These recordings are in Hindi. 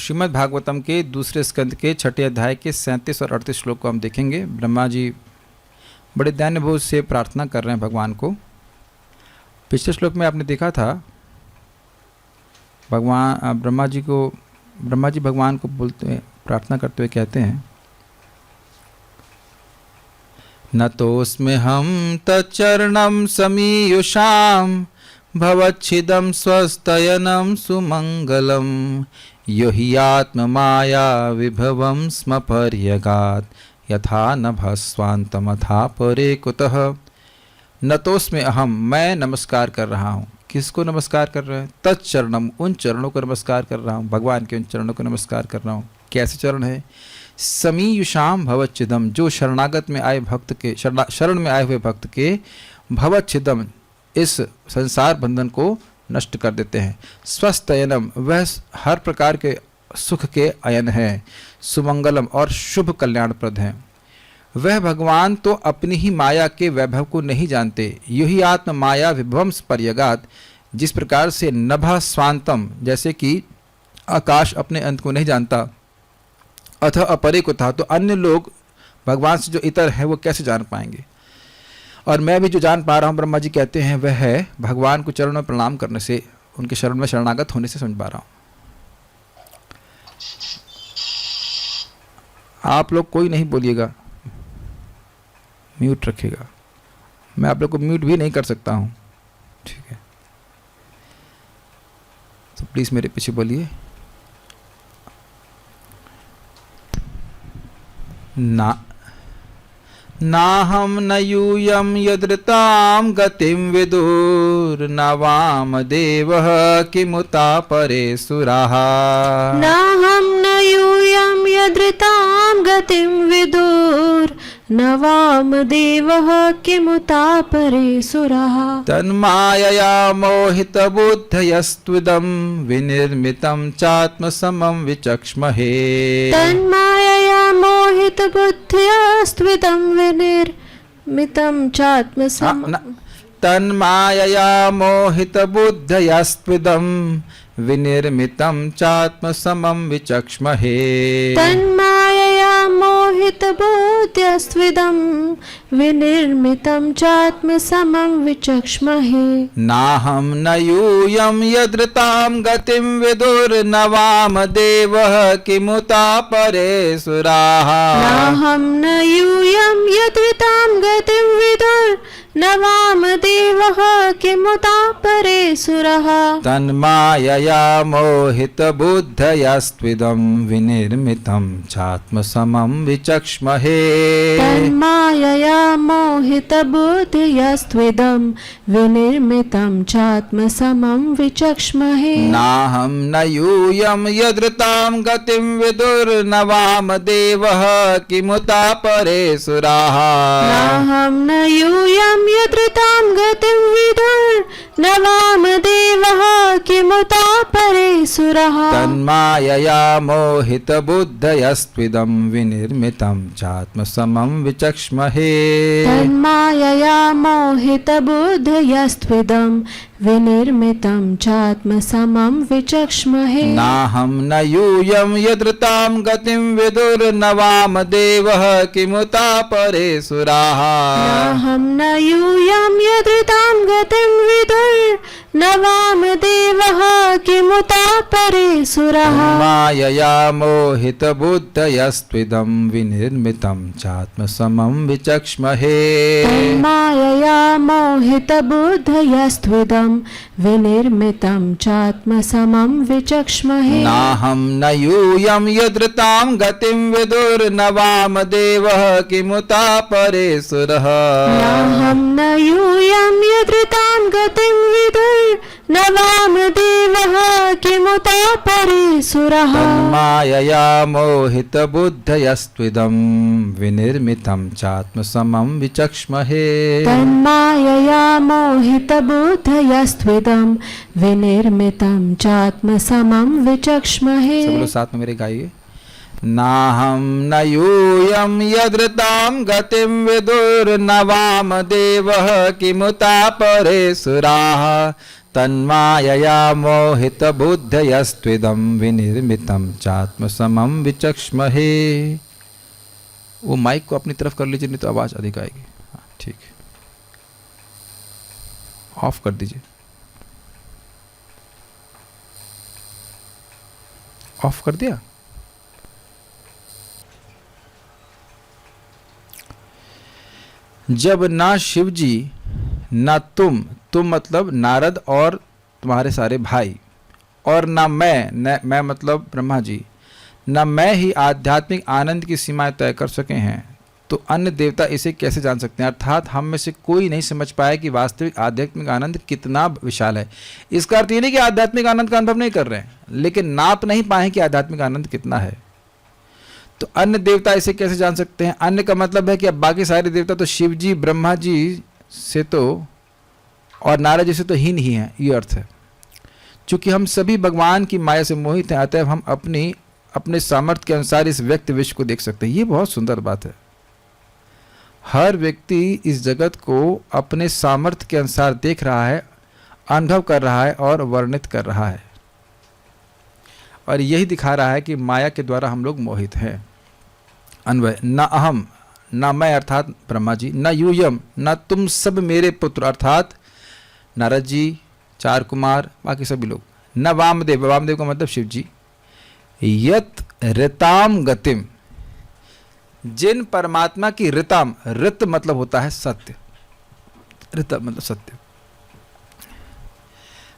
श्रीमद् भागवतम के दूसरे स्कंद के छठे अध्याय के 37 और 38 श्लोक को हम देखेंगे। ब्रह्मा जी बड़े दैन्यभाव से प्रार्थना कर रहे हैं भगवान को। पिछले श्लोक में आपने देखा था ब्रह्मा जी भगवान को बोलते प्रार्थना करते हुए कहते हैं, न तोस्मे हम तच्चरणं समीयुषाम भवच्छिदं स्वस्तयनं सुमंगलम यो हि आत्ममाया विभवं स्म पर्यगात् यथा नभस्वान्तमथा परे कुतः। न तोस्मे अहम, मैं नमस्कार कर रहा हूँ। किसको नमस्कार कर रहे हैं? तच्चरणम, उन चरणों को नमस्कार कर रहा हूँ, भगवान के उन चरणों को नमस्कार कर रहा हूँ। कैसे चरण है? समीयुषाम भवच्छिदम, जो शरणागत में आए भक्त के, शरण में आए हुए भक्त के भवच्छिदम, इस संसार बंधन को नष्ट कर देते हैं। स्वस्थयनम, वह हर प्रकार के सुख के अयन है। सुमंगलम, और शुभ कल्याणप्रद हैं। वह भगवान तो अपनी ही माया के वैभव को नहीं जानते। यही आत्म माया विभवंस पर्यगात, जिस प्रकार से नभा स्वांतम, जैसे कि आकाश अपने अंत को नहीं जानता, अथ अपरे को था, तो अन्य लोग भगवान से जो इतर है वो कैसे जान पाएंगे। और मैं भी जो जान पा रहा हूँ, ब्रह्मा जी कहते हैं, वह है भगवान को चरण में प्रणाम करने से, उनके शरण में शरणागत होने से समझ पा रहा हूँ। आप लोग कोई नहीं बोलिएगा, म्यूट रखिएगा। मैं आप लोग को म्यूट भी नहीं कर सकता हूँ, ठीक है? तो प्लीज मेरे पीछे बोलिए। नाहं न यूयं यदृतां गतिं विदुर न वामदेवः किमुता परे सुराः। नाहं न यूयं यदृतां गतिं विदुर न वामदेवः किमुता परे सुराः। तन्मायया मोहितबुद्धयस्त्विदं विनिर्मितं चात्मसमं विचक्ष्महे। तन्मायया मोहितबुद्धयस्त्विदं विनिर्मितं चात्मसमं। तन्मायया मोहितबुद्धयस्त्विदं विनिर्मितं चात्मसमं विचक्ष्महे। तन्मायया मोहितबुद्धयस्त्विदं विनिर्मितं चात्मसमं विचक्ष्महे। नाहं न यूयं यदृतां गतिं विदुर न वामदेवः किमुता परे सुराः। नाहं न यूयं यदृतां गतिं विदुर न वामदेवः किमुता परे सुरः। तन्मायया मोहितबुद्धयस्त्विदं विनिर्मितं चात्मसमं विचक्ष्महे। तन्मायया मोहितबुद्धयस्त्विदं विनिर्मितं चात्मसमं विचक्ष्महे। नाहं न यूयं यदृतां गतिं विदुर न वामदेवः किमुता परे सुराः। नाहं न यूयं यदृतां गतिं विदुर न वामदेवः किमुता परे सुरः। तन्मायया मोहितबुद्धयस्त्विदं विनिर्मितं चात्मसमं विचक्ष्महे। तन्मायया मोहितबुद्धयस्त्विदं विनिर्मितं चात्मसमं विचक्ष्महे। नाहं न यूयं यदृतां गतिं विदुर न वामदेवः किमुता परे सुराः। नाहं न यूयं यदृतां गतिं विदुर न वामदेवः किमुता परे सुरः। मायया मोहितबुद्धयस्त्विदं विनिर्मितं चात्मसमं विचक्ष्महे। तन्मायया मोहितबुद्धयस्त्विदं विनिर्मितं चात्मसमं विचक्ष्महे। नाहं न यूयं यदृतां गतिं विदुर न वामदेवः किमुता परे सुरः। नाहं न यूयं यदृतां गतिं विदुर न वामदेवः किमुता परे सुरः। मायया मोहितबुद्धयस्त्विदं विनिर्मितं चात्मसमं विचक्ष्महे। तन्मायया मोहितबुद्धयस्त्विदं विनिर्मितं चात्मसमं विचक्ष्महे। सब लोग साथ में मेरे गाइए। नाहं न यूयं यदृतां गतिं विदुर न वामदेवः किमुता परे सुराः। तन्मायया मोहितबुद्धयस्त्विदं विनिर्मितं चात्मसमं विचक्ष्महे। वो माइक को अपनी तरफ कर लीजिए, नहीं तो आवाज़ अधिक आएगी। हाँ ठीक है, ऑफ कर दीजिए, ऑफ कर दिया। जब ना शिव जी ना तुम मतलब नारद और तुम्हारे सारे भाई, और ना मैं मतलब ब्रह्मा जी, ना मैं ही आध्यात्मिक आनंद की सीमाएं तय कर सके हैं, तो अन्य देवता इसे कैसे जान सकते हैं? अर्थात हम में से कोई नहीं समझ पाया कि वास्तविक आध्यात्मिक आनंद कितना विशाल है। इसका अर्थ ये नहीं कि आध्यात्मिक आनंद का अनुभव नहीं कर रहे हैं, लेकिन नाप नहीं पाए कि आध्यात्मिक आनंद कितना है। तो अन्य देवता इसे कैसे जान सकते हैं? अन्य का मतलब है कि अब बाकी सारे देवता तो शिव जी ब्रह्मा जी से तो और नारद जी से तो हीन ही हैं, ये अर्थ है। चूंकि हम सभी भगवान की माया से मोहित हैं, अतः हम अपने सामर्थ्य के अनुसार इस व्यक्त विश्व को देख सकते हैं। ये बहुत सुंदर बात है। हर व्यक्ति इस जगत को अपने सामर्थ्य के अनुसार देख रहा है, अनुभव कर रहा है और वर्णित कर रहा है, और यही दिखा रहा है कि माया के द्वारा हम लोग मोहित हैं। अन्वय, न अहम, न मैं अर्थात ब्रह्मा जी, न यूयम, न तुम सब मेरे पुत्र अर्थात नारद जी, चार कुमार, बाकी सभी लोग, न वामदेव, वामदेव का मतलब शिव जी, यत ऋताम गतिम, जिन परमात्मा की ऋताम, ऋत मतलब होता है सत्य, ऋत मतलब सत्य,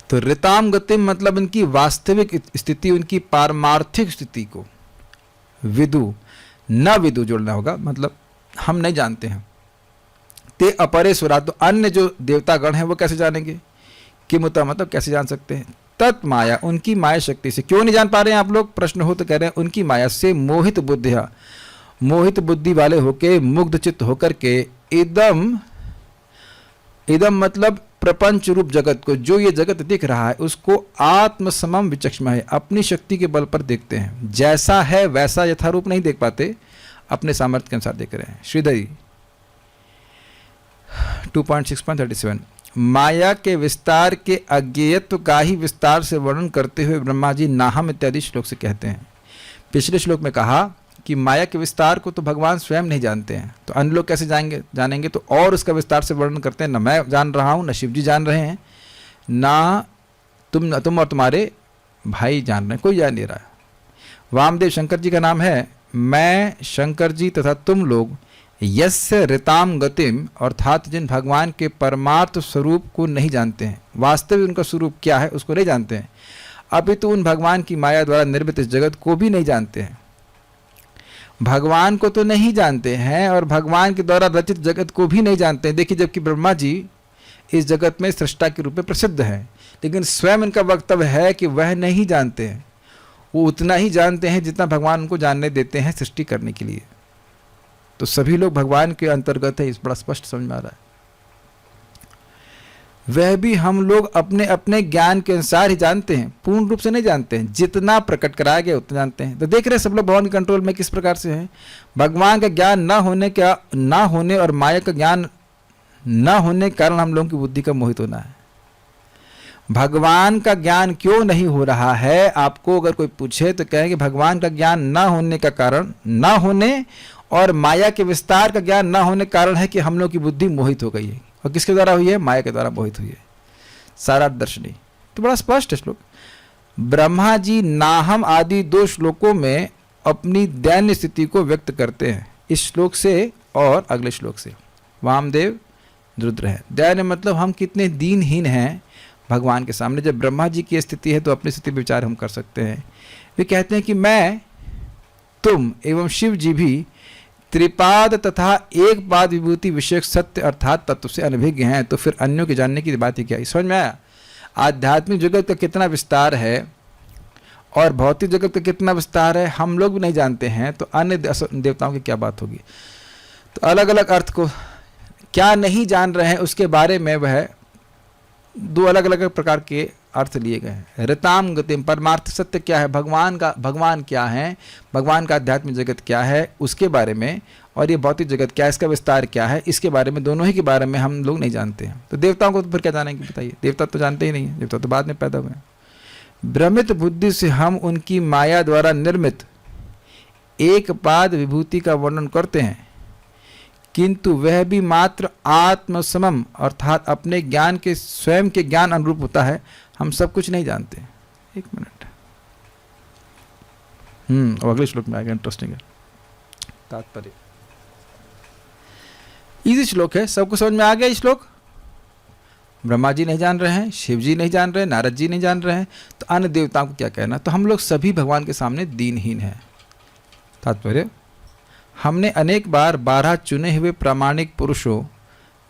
तो ऋताम गतिम मतलब उनकी वास्तविक स्थिति, उनकी पारमार्थिक स्थिति को विदु, न विदु जोड़ना होगा, मतलब हम नहीं जानते हैं। ते अपरेश्वरा, तो अन्य जो देवतागण हैं वो कैसे जानेंगे? किमुता मतलब कैसे जान सकते हैं? तत् माया, उनकी माया शक्ति से। क्यों नहीं जान पा रहे हैं आप लोग? प्रश्न हो तो कह रहे हैं उनकी माया से मोहित बुद्धिया, मोहित बुद्धि वाले होके, मुग्ध चित्त होकर के, इदम मतलब प्रपंच रूप जगत को, जो ये जगत दिख रहा है उसको आत्मसमम विचक्षण है, अपनी शक्ति के बल पर देखते हैं। जैसा है वैसा यथारूप नहीं देख पाते, अपने सामर्थ्य के अनुसार देख रहे हैं। श्रीधरी 2.6.37, माया के विस्तार के अज्ञेयत्व का ही विस्तार से वर्णन करते हुए ब्रह्मा जी नाहम इत्यादि श्लोक से कहते हैं। पिछले श्लोक में कहा कि माया के विस्तार को तो भगवान स्वयं नहीं जानते हैं, तो अन्य लोग कैसे जानेंगे? तो और उसका विस्तार से वर्णन करते हैं। न मैं जान रहा हूँ, न शिव जी जान रहे हैं, ना तुम और तुम्हारे भाई जान रहे हैं, कोई जान नहीं रहा है। वामदेव शंकर जी का नाम है। मैं, शंकर जी तथा तुम लोग यस्य ऋताम गतिम, अर्थात जिन भगवान के परमार्थ स्वरूप को नहीं जानते हैं, वास्तविक उनका स्वरूप क्या है उसको नहीं जानते हैं, अभी तो उन भगवान की माया द्वारा निर्मित इस जगत को भी नहीं जानते हैं। भगवान को तो नहीं जानते हैं और भगवान के द्वारा रचित जगत को भी नहीं जानते हैं। देखिए, जबकि ब्रह्मा जी इस जगत में सृष्टा के रूप में प्रसिद्ध हैं, लेकिन स्वयं इनका वक्तव्य है कि वह नहीं जानते हैं। वो उतना ही जानते हैं जितना भगवान उनको जानने देते हैं सृष्टि करने के लिए। तो सभी लोग भगवान के अंतर्गत है, इस बड़ा स्पष्ट समझ में आ रहा है। वह भी हम लोग अपने अपने ज्ञान के अनुसार ही जानते हैं, पूर्ण रूप से नहीं जानते हैं। जितना प्रकट कराया गया उतना जानते हैं। तो देख रहे हैं सब लोग भगवान के कंट्रोल में किस प्रकार से हैं। भगवान का ज्ञान ना होने और माया का ज्ञान न होने के कारण हम लोगों की बुद्धि का मोहित होना है। भगवान का ज्ञान क्यों नहीं हो रहा है, आपको अगर कोई पूछे तो कहेंगे भगवान का ज्ञान न होने का कारण, न होने और माया के विस्तार का ज्ञान न होने के कारण है कि हम लोग की बुद्धि मोहित हो गई है। और किसके द्वारा हुई है? माया के द्वारा मोहित हुई है। सारा दर्शनी तो बड़ा स्पष्ट है श्लोक। ब्रह्मा जी नाहम आदि 2 श्लोकों में अपनी दैन्य स्थिति को व्यक्त करते हैं, इस श्लोक से और अगले श्लोक से। वामदेव रुद्र है। दैन्य मतलब हम कितने दीनहीन हैं भगवान के सामने। जब ब्रह्मा जी की स्थिति है तो अपनी स्थिति पर विचार हम कर सकते हैं। वे कहते हैं कि मैं, तुम एवं शिव जी भी त्रिपाद तथा एक पाद विभूति विषयक सत्य अर्थात तत्व से अनभिज्ञ हैं, तो फिर अन्यों के जानने की बात ही क्या है? समझ में आया? आध्यात्मिक जगत का कितना विस्तार है और भौतिक जगत का कितना विस्तार है हम लोग भी नहीं जानते हैं, तो अन्य देवताओं की क्या बात होगी? तो अलग अलग अर्थ को क्या नहीं जान रहे हैं उसके बारे में वह 2 अलग अलग प्रकार के अर्थ लिए गए हैं। ऋताम गतिम, परमार्थ सत्य क्या है, भगवान क्या है, भगवान का आध्यात्मिक जगत क्या है उसके बारे में, और ये भौतिक जगत क्या है, इसका विस्तार क्या है, इसके बारे में, दोनों ही के बारे में हम लोग नहीं जानते हैं। तो देवताओं को तो फिर क्या जानेंगे, बताइए। देवता तो जानते ही नहीं है, देवता तो बाद में पैदा हुए हैं। भ्रमित बुद्धि से हम उनकी माया द्वारा निर्मित एक पाद विभूति का वर्णन करते हैं, किंतु वह भी मात्र आत्मसमम अर्थात अपने ज्ञान के, स्वयं के ज्ञान अनुरूप होता है। हम सब कुछ नहीं जानते। एक मिनट, और अगले श्लोक में आएगा, इंटरेस्टिंग है तात्पर्य। इजी श्लोक है, सबको समझ में आ गया। इस श्लोक ब्रह्मा जी नहीं जान रहे हैं, शिव जी नहीं जान रहे हैं, नारद जी नहीं जान रहे हैं, तो अन्य देवताओं को क्या कहना। तो हम लोग सभी भगवान के सामने दीनहीन हैं। तात्पर्य, हमने अनेक बार 12 चुने हुए प्रामाणिक पुरुषों,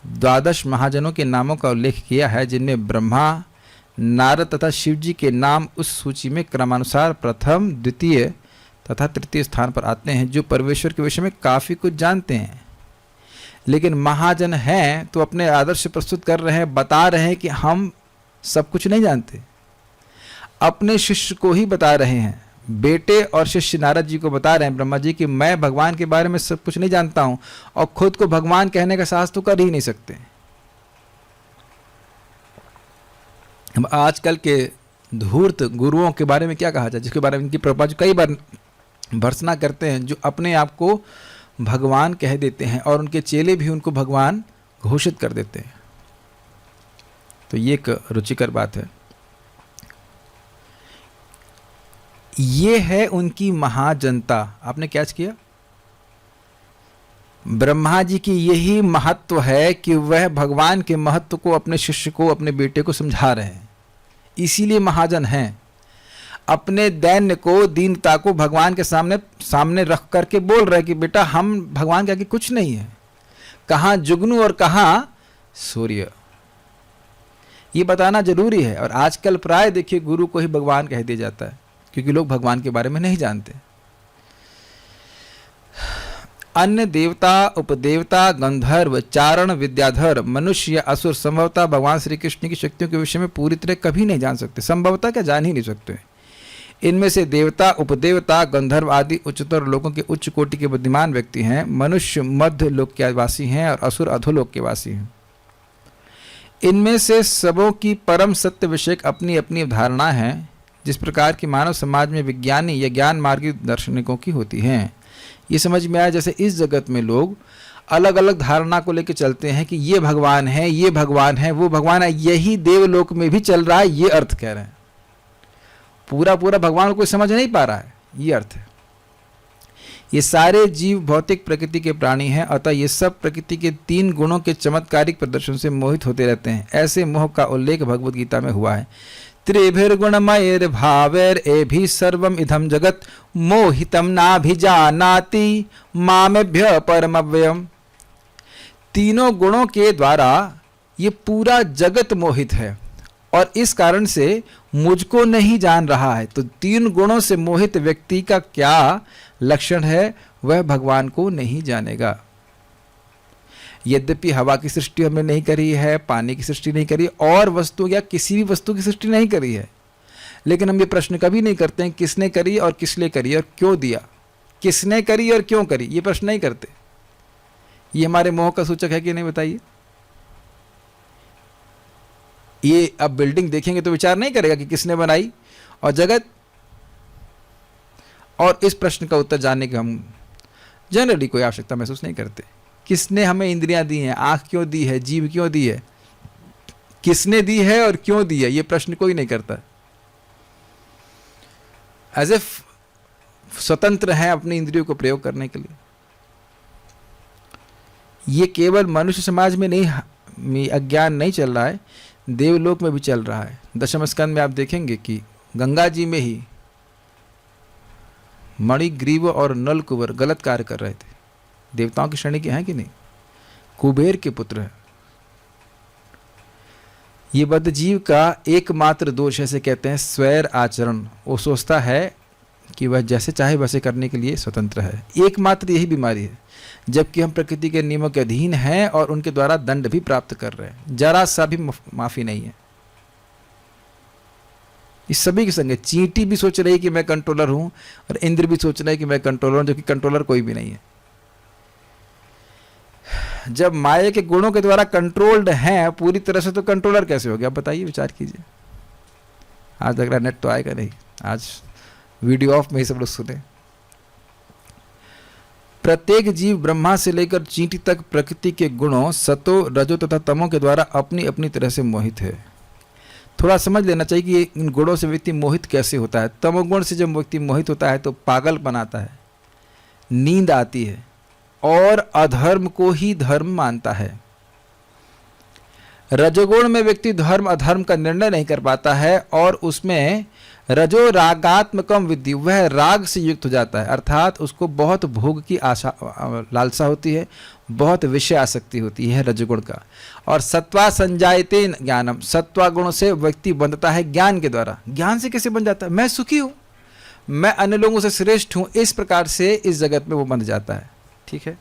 12 महाजनों के नामों का उल्लेख किया है, जिनमें ब्रह्मा, नारद तथा शिव जी के नाम उस सूची में क्रमानुसार प्रथम, द्वितीय तथा तृतीय स्थान पर आते हैं, जो परमेश्वर के विषय में काफ़ी कुछ जानते हैं। लेकिन महाजन हैं तो अपने आदर्श प्रस्तुत कर रहे हैं, बता रहे हैं कि हम सब कुछ नहीं जानते। अपने शिष्य को ही बता रहे हैं, बेटे और शिष्य नारद जी को बता रहे हैं ब्रह्मा जी कि मैं भगवान के बारे में सब कुछ नहीं जानता हूं, और खुद को भगवान कहने का साहस तो कर ही नहीं सकते। हम आजकल के धूर्त गुरुओं के बारे में क्या कहा जाए, जिसके बारे में इनकी प्रभुपाद जी कई बार भर्त्सना करते हैं, जो अपने आप को भगवान कह देते हैं और उनके चेले भी उनको भगवान घोषित कर देते हैं। तो ये एक रुचिकर बात है। ये है उनकी महाजनता। आपने क्या किया, ब्रह्मा जी की यही महत्व है कि वह भगवान के महत्व को अपने शिष्य को, अपने बेटे को समझा रहे हैं, इसीलिए महाजन हैं। अपने दैन्य को, दीनता को भगवान के सामने रख करके बोल रहे हैं कि बेटा हम भगवान के आगे कुछ नहीं है, कहाँ जुगनू और कहाँ सूर्य, ये बताना जरूरी है। और आजकल प्राय देखिए गुरु को ही भगवान कह दिया जाता है, क्योंकि लोग भगवान के बारे में नहीं जानते। अन्य देवता, उपदेवता, गंधर्व, चारण, विद्याधर, मनुष्य या असुर संभवतः भगवान श्री कृष्ण की शक्तियों के विषय में पूरी तरह कभी नहीं जान सकते। संभवतः क्या, जान ही नहीं सकते। इनमें से देवता, उपदेवता, गंधर्व आदि उच्चतर लोगों के उच्च कोटि के बुद्धिमान व्यक्ति हैं। मनुष्य मध्य लोक के वासी हैं और असुर अधोलोक के वासी हैं। इनमें से सबों की परम सत्य विषयक अपनी अपनी धारणा है, जिस प्रकार की मानव समाज में विज्ञानी या ज्ञान मार्गी दार्शनिकों की होती हैं। ये समझ में आया, जैसे इस जगत में लोग अलग अलग धारणा को लेकर चलते हैं कि ये भगवान है, ये भगवान है, वो भगवान है, यही देवलोक में भी चल रहा है, ये अर्थ कह रहे हैं। पूरा भगवान को कोई समझ नहीं पा रहा है, ये अर्थ है। ये सारे जीव भौतिक प्रकृति के प्राणी हैं, अतः ये सब प्रकृति के 3 गुणों के चमत्कारिक प्रदर्शन से मोहित होते रहते हैं। ऐसे मोह का उल्लेख भगवद गीता में हुआ है। त्रिभिर्गुणमयैर भावैर एभिः सर्वम इदं जगत मोहितम नाभिजानाति मामेभ्य परमव्ययम्। तीनों गुणों के द्वारा ये पूरा जगत मोहित है और इस कारण से मुझको नहीं जान रहा है। तो 3 गुणों से मोहित व्यक्ति का क्या लक्षण है, वह भगवान को नहीं जानेगा। यद्यपि हवा की सृष्टि हमने नहीं करी है, पानी की सृष्टि नहीं करी, और वस्तु या किसी भी वस्तु की सृष्टि नहीं करी है, लेकिन हम ये प्रश्न कभी नहीं करते हैं किसने करी और किस लिए करी और क्यों दिया। किसने करी और क्यों करी, ये प्रश्न नहीं करते। ये हमारे मोह का सूचक है कि नहीं, बताइए। ये अब बिल्डिंग देखेंगे तो विचार नहीं करेगा कि किसने बनाई और जगत, और इस प्रश्न का उत्तर जानने की हम जनरली कोई आवश्यकता महसूस नहीं करते। किसने हमें इंद्रियां दी हैं, आंख क्यों दी है, जीभ क्यों दी है, किसने दी है और क्यों दी है, ये प्रश्न कोई नहीं करता। एज इफ स्वतंत्र है अपनी इंद्रियों को प्रयोग करने के लिए। ये केवल मनुष्य समाज में नहीं, अज्ञान नहीं चल रहा है, देवलोक में भी चल रहा है। दशम स्कंद में आप देखेंगे कि गंगा जी में ही मणिग्रीव और नलकुबर गलत कार्य कर रहे थे। देवताओं की श्रेणी के हैं कि नहीं, कुबेर के पुत्र है। ये बद्धजीव का एकमात्र दोष ऐसे कहते हैं स्वैर आचरण। वो सोचता है कि वह जैसे चाहे वैसे करने के लिए स्वतंत्र है। एकमात्र यही बीमारी है, जबकि हम प्रकृति के नियमों के अधीन हैं और उनके द्वारा दंड भी प्राप्त कर रहे हैं। जरा सा भी माफी नहीं है। इस सभी के संग चींटी भी सोच रही है कि मैं कंट्रोलर हूं और इंद्र भी सोच रहा है कि मैं कंट्रोलर हूं, जो कि कंट्रोलर कोई भी नहीं है। जब माया के गुणों के द्वारा कंट्रोल्ड हैं पूरी तरह से, तो कंट्रोलर कैसे हो गया? बताइए, विचार कीजिए। आज लग रहा नेट तो आएगा नहीं, आज वीडियो ऑफ में ही सब लोग सुने। प्रत्येक जीव ब्रह्मा से लेकर चींटी तक प्रकृति के गुणों सतो, रजो तथा तमो के द्वारा अपनी अपनी तरह से मोहित है। थोड़ा समझ लेना चाहिए कि इन गुणों से व्यक्ति मोहित कैसे होता है। तमोगुण से जब व्यक्ति मोहित होता है तो पागल बनाता है, नींद आती है और अधर्म को ही धर्म मानता है। रजोगुण में व्यक्ति धर्म अधर्म का निर्णय नहीं कर पाता है और उसमें रजो रागात्मकम विद्धि, वह राग से युक्त हो जाता है, अर्थात उसको बहुत भोग की आशा लालसा होती है, बहुत विषय आसक्ति होती है रजोगुण का। और सत्वा संजायते ज्ञानम, सत्वा गुण से व्यक्ति बनता है ज्ञान के द्वारा। ज्ञान से कैसे बन जाता है? मैं सुखी हूँ, मैं अन्य लोगों से श्रेष्ठ हूँ, इस प्रकार से इस जगत में वो बन जाता है। ठीक है,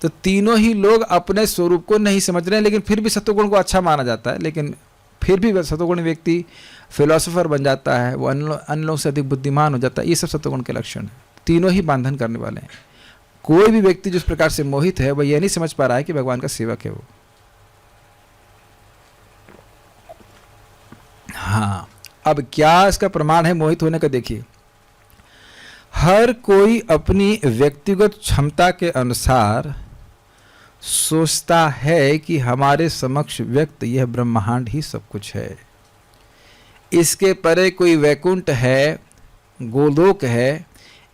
तो तीनों ही लोग अपने स्वरूप को नहीं समझ रहे हैं, लेकिन फिर भी सत्वगुण को अच्छा माना जाता है। लेकिन फिर भी सत्वगुण व्यक्ति फिलोसोफर बन जाता है, वो अन्य लोगों से अधिक बुद्धिमान हो जाता है। ये सब सत्वगुण के लक्षण हैं, तीनों ही बंधन करने वाले हैं। कोई भी व्यक्ति जिस प्रकार से मोहित है वह यह नहीं समझ पा रहा है कि भगवान का सेवक है वो। हाँ, अब क्या इसका प्रमाण है मोहित होने का? देखिए, हर कोई अपनी व्यक्तिगत क्षमता के अनुसार सोचता है कि हमारे समक्ष व्यक्त यह ब्रह्मांड ही सब कुछ है, इसके परे कोई वैकुंठ है, गोलोक है।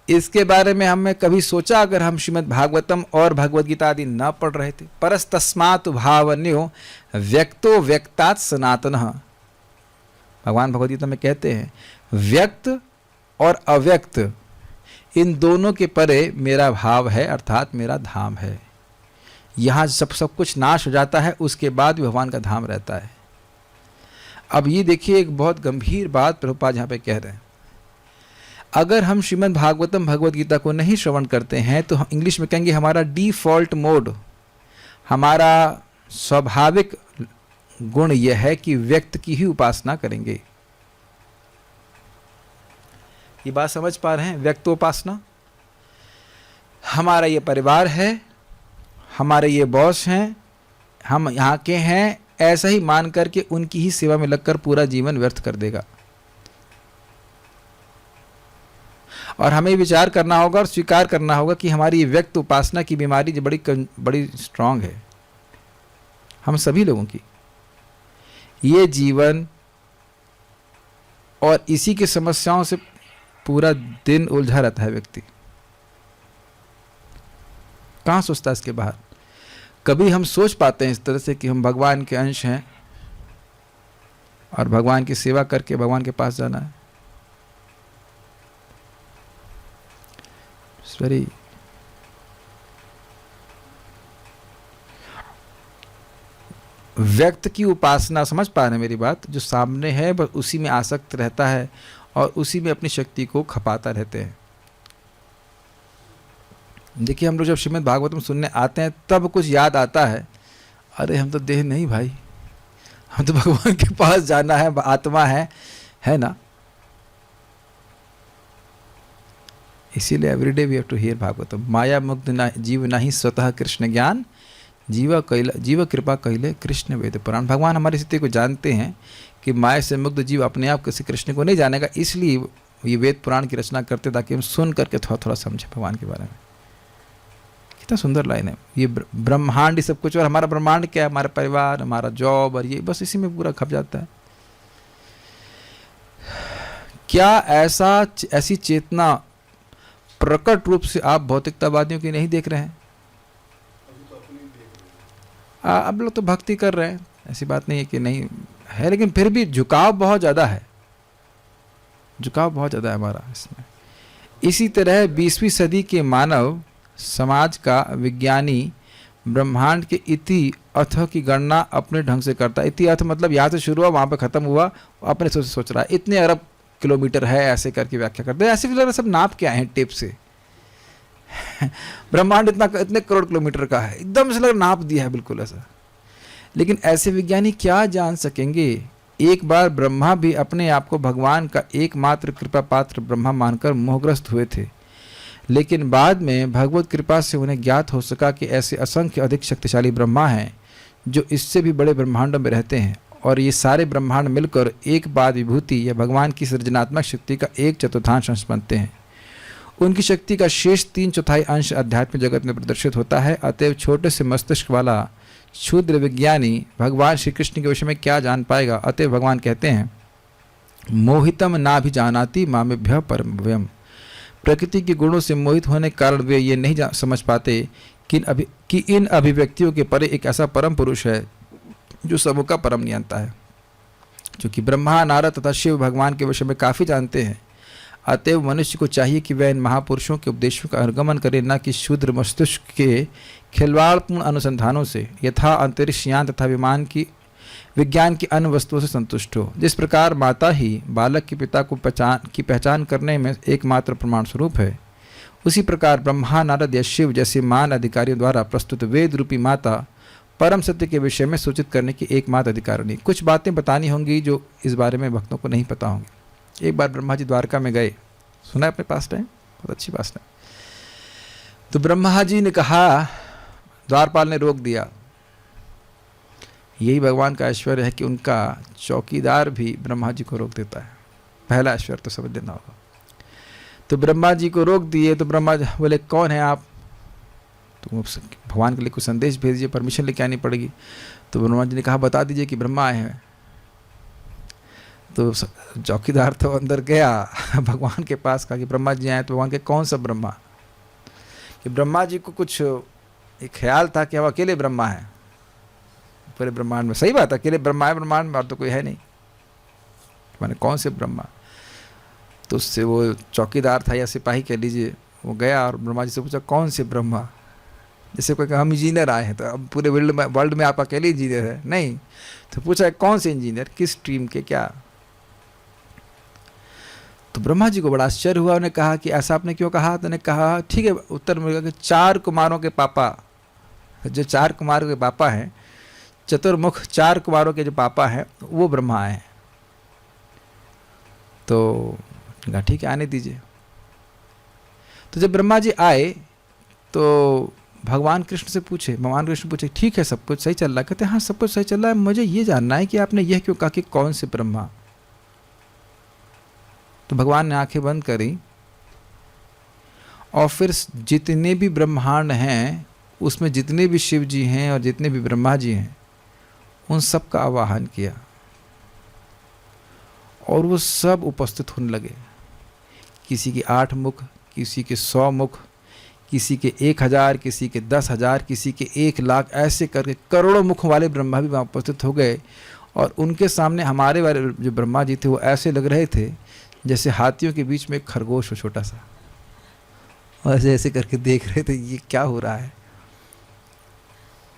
इसके बारे में हमने कभी सोचा? अगर हम श्रीमद् भागवतम और भगवद गीता आदि न पढ़ रहे थे। परस्तस्मात् भावन्यो व्यक्तो व्यक्तात् सनातनः, भगवान भगवद गीता में कहते हैं व्यक्त और अव्यक्त इन दोनों के परे मेरा भाव है, अर्थात मेरा धाम है। यहाँ सब कुछ नाश हो जाता है, उसके बाद भी भगवान का धाम रहता है। अब ये देखिए, एक बहुत गंभीर बात प्रभुपाद यहाँ पे कह रहे हैं। अगर हम श्रीमद् भागवतम भगवद गीता को नहीं श्रवण करते हैं तो हम इंग्लिश में कहेंगे हमारा डिफॉल्ट मोड, हमारा स्वाभाविक गुण यह है कि व्यक्त की ही उपासना करेंगे। ये बात समझ पा रहे हैं? व्यक्तोपासना, हमारा ये परिवार है, हमारे ये बॉस हैं, हम यहाँ के हैं, ऐसा ही मान करके उनकी ही सेवा में लगकर पूरा जीवन व्यर्थ कर देगा। और हमें विचार करना होगा और स्वीकार करना होगा कि हमारी ये व्यक्त उपासना की बीमारी जो बड़ी स्ट्रांग है हम सभी लोगों की। ये जीवन और इसी की समस्याओं से पूरा दिन उलझा रहता है व्यक्ति, कहाँ सोचता है इसके बाहर? कभी हम सोच पाते हैं इस तरह से कि हम भगवान के अंश हैं और भगवान की सेवा करके भगवान के पास जाना है? इट्स वेरी व्यक्त की उपासना, समझ पा रहे हैं मेरी बात? जो सामने है बस उसी में आसक्त रहता है और उसी में अपनी शक्ति को खपाता रहते हैं। देखिए, हम लोग जब श्रीमद् भागवतम सुनने आते हैं तब कुछ याद आता है, अरे हम तो देह नहीं भाई, हम तो भगवान के पास जाना है, आत्मा है ना। इसीलिए everyday we have to hear Bhagavatam. माया मुक्त जीव नहीं स्वतः कृष्ण ज्ञान, जीव कृपा कहले कृष्ण वेद पुराण। भगवान हमारी स्थिति को जानते हैं कि माया से मुक्त जीव अपने आप किसी कृष्ण को नहीं जानेगा, इसलिए ये वेद पुराण की रचना करते ताकि हम सुन करके थोड़ा थोड़ा समझे भगवान के बारे में। कितना सुंदर लाइन है ये, ब्रह्मांड ही सब कुछ। और हमारा ब्रह्मांड क्या है? हमारा परिवार, हमारा जॉब, और ये बस इसी में पूरा खप जाता है। क्या ऐसी चेतना प्रकट रूप से आप भौतिकतावादियों की नहीं देख रहे हैं? अब लोग तो भक्ति कर रहे हैं, ऐसी बात नहीं है कि नहीं है, लेकिन फिर भी झुकाव बहुत ज़्यादा है, झुकाव बहुत ज़्यादा है हमारा इसमें। इसी तरह 20वीं सदी के मानव समाज का विज्ञानी ब्रह्मांड के इति अथ की गणना अपने ढंग से करता है। इति अथ मतलब यहाँ से शुरू हुआ वहाँ पे ख़त्म हुआ, अपने सोच रहा है इतने अरब किलोमीटर है, ऐसे करके व्याख्या करते हैं। ऐसे फिलहाल सब नाप के आए हैं टेप से ब्रह्मांड इतने करोड़ किलोमीटर का है, एकदम से लग नाप दिया है बिल्कुल ऐसा। लेकिन ऐसे विज्ञानी क्या जान सकेंगे? एक बार ब्रह्मा भी अपने आप को भगवान का एकमात्र कृपा पात्र ब्रह्मा मानकर मोहग्रस्त हुए थे, लेकिन बाद में भगवत कृपा से उन्हें ज्ञात हो सका कि ऐसे असंख्य अधिक शक्तिशाली ब्रह्मा हैं जो इससे भी बड़े ब्रह्मांडों में रहते हैं, और ये सारे ब्रह्मांड मिलकर एक बाद विभूति या भगवान की सृजनात्मक शक्ति का 1/4 अंश बनते हैं। उनकी शक्ति का शेष 3/4 अंश अध्यात्मिक जगत में प्रदर्शित होता है। अतएव छोटे से मस्तिष्क वाला क्षुद्र विज्ञानी भगवान श्री कृष्ण के विषय में क्या जान पाएगा। अतएव भगवान कहते हैं, मोहितम ना भी जानाति मामेभ्य परम व्यम। प्रकृति के गुणों से मोहित होने के कारण वे ये नहीं समझ पाते कि इन अभिव्यक्तियों के परे एक ऐसा परम पुरुष है जो सबों का परम नियंता है, जो कि ब्रह्मा, नारद तथा शिव भगवान के विषय में काफ़ी जानते हैं। अतएव मनुष्य को चाहिए कि वह इन महापुरुषों के उपदेशों का अनुगमन करे, न कि शूद्र मस्तिष्क के खिलवाड़पूर्ण अनुसंधानों से यथा अंतरिक्ष यान तथा विज्ञान की अन्य वस्तुओं से संतुष्ट हो। जिस प्रकार माता ही बालक के पिता को पहचान करने में एकमात्र प्रमाण स्वरूप है, उसी प्रकार ब्रह्मा, नारद या शिव जैसे मान अधिकारियों द्वारा प्रस्तुत वेद रूपी माता परम सत्य के विषय में सूचित करने की एकमात्र अधिकारिणी। कुछ बातें बतानी होंगी जो इस बारे में भक्तों को नहीं पता होंगी। एक बार ब्रह्मा जी द्वारका में गए, सुना है अपने पास टाइम, बहुत अच्छी बात है। तो ब्रह्मा जी ने कहा, द्वारपाल ने रोक दिया। यही भगवान का ऐश्वर्य है कि उनका चौकीदार भी ब्रह्मा जी को रोक देता है। पहला ऐश्वर्य तो समझ लेना होगा। तो ब्रह्मा जी को रोक दिए। तो ब्रह्मा जी बोले, कौन है आप? तो भगवान के लिए कुछ संदेश भेज दीजिए, परमिशन लेके आनी पड़ेगी। तो ब्रह्मा जी ने कहा, बता दीजिए कि ब्रह्मा आए हैं। तो चौकीदार तो अंदर गया भगवान के पास, कहा कि ब्रह्मा जी आए। तो भगवान के, कौन सा ब्रह्मा? कि ब्रह्मा जी को कुछ एक ख्याल था कि हम अकेले ब्रह्मा हैं पूरे ब्रह्मांड में। सही बात है, अकेले ब्रह्मा है ब्रह्मांड में, और तो कोई है नहीं। मैंने, कौन से ब्रह्मा? तो उससे वो चौकीदार था या सिपाही कह लीजिए, वो गया और ब्रह्मा जी से पूछा, कौन से ब्रह्मा? जैसे कोई कहा हम इंजीनियर आए हैं, तो अब पूरे वर्ल्ड में आप अकेले इंजीनियर है? नहीं। तो पूछा, कौन से इंजीनियर, किस स्ट्रीम के, क्या? तो ब्रह्मा जी को बड़ा आश्चर्य हुआ। उन्हें कहा कि ऐसा आपने क्यों कहा? तो उन्होंने कहा, ठीक है, उत्तर मिलेगा कि 4 कुमारों के पापा, जो 4 कुमारों के पापा हैं, चतुर्मुख 4 कुमारों के जो पापा हैं, वो ब्रह्मा आए हैं। तो कहा, ठीक है, आने दीजिए। तो जब ब्रह्मा जी आए तो भगवान कृष्ण पूछे, ठीक है, सब कुछ सही चल रहा है? कहते हैं, हाँ, सब कुछ सही चल रहा है, मुझे ये जानना है कि आपने यह क्यों कहा कि कौन से ब्रह्मा? तो भगवान ने आंखें बंद करी और फिर जितने भी ब्रह्मांड हैं उसमें जितने भी शिव जी हैं और जितने भी ब्रह्मा जी हैं, उन सब का आवाहन किया और वो सब उपस्थित होने लगे। किसी के 8 मुख, किसी के 100 मुख, किसी के 1000, किसी के 10,000, किसी के 1,00,000, ऐसे करके करोड़ों मुख वाले ब्रह्मा भी वहाँ उपस्थित हो गए। और उनके सामने हमारे वाले जो ब्रह्मा जी थे वो ऐसे लग रहे थे जैसे हाथियों के बीच में एक खरगोश हो छोटा सा, और ऐसे ऐसे करके देख रहे थे, ये क्या हो रहा है।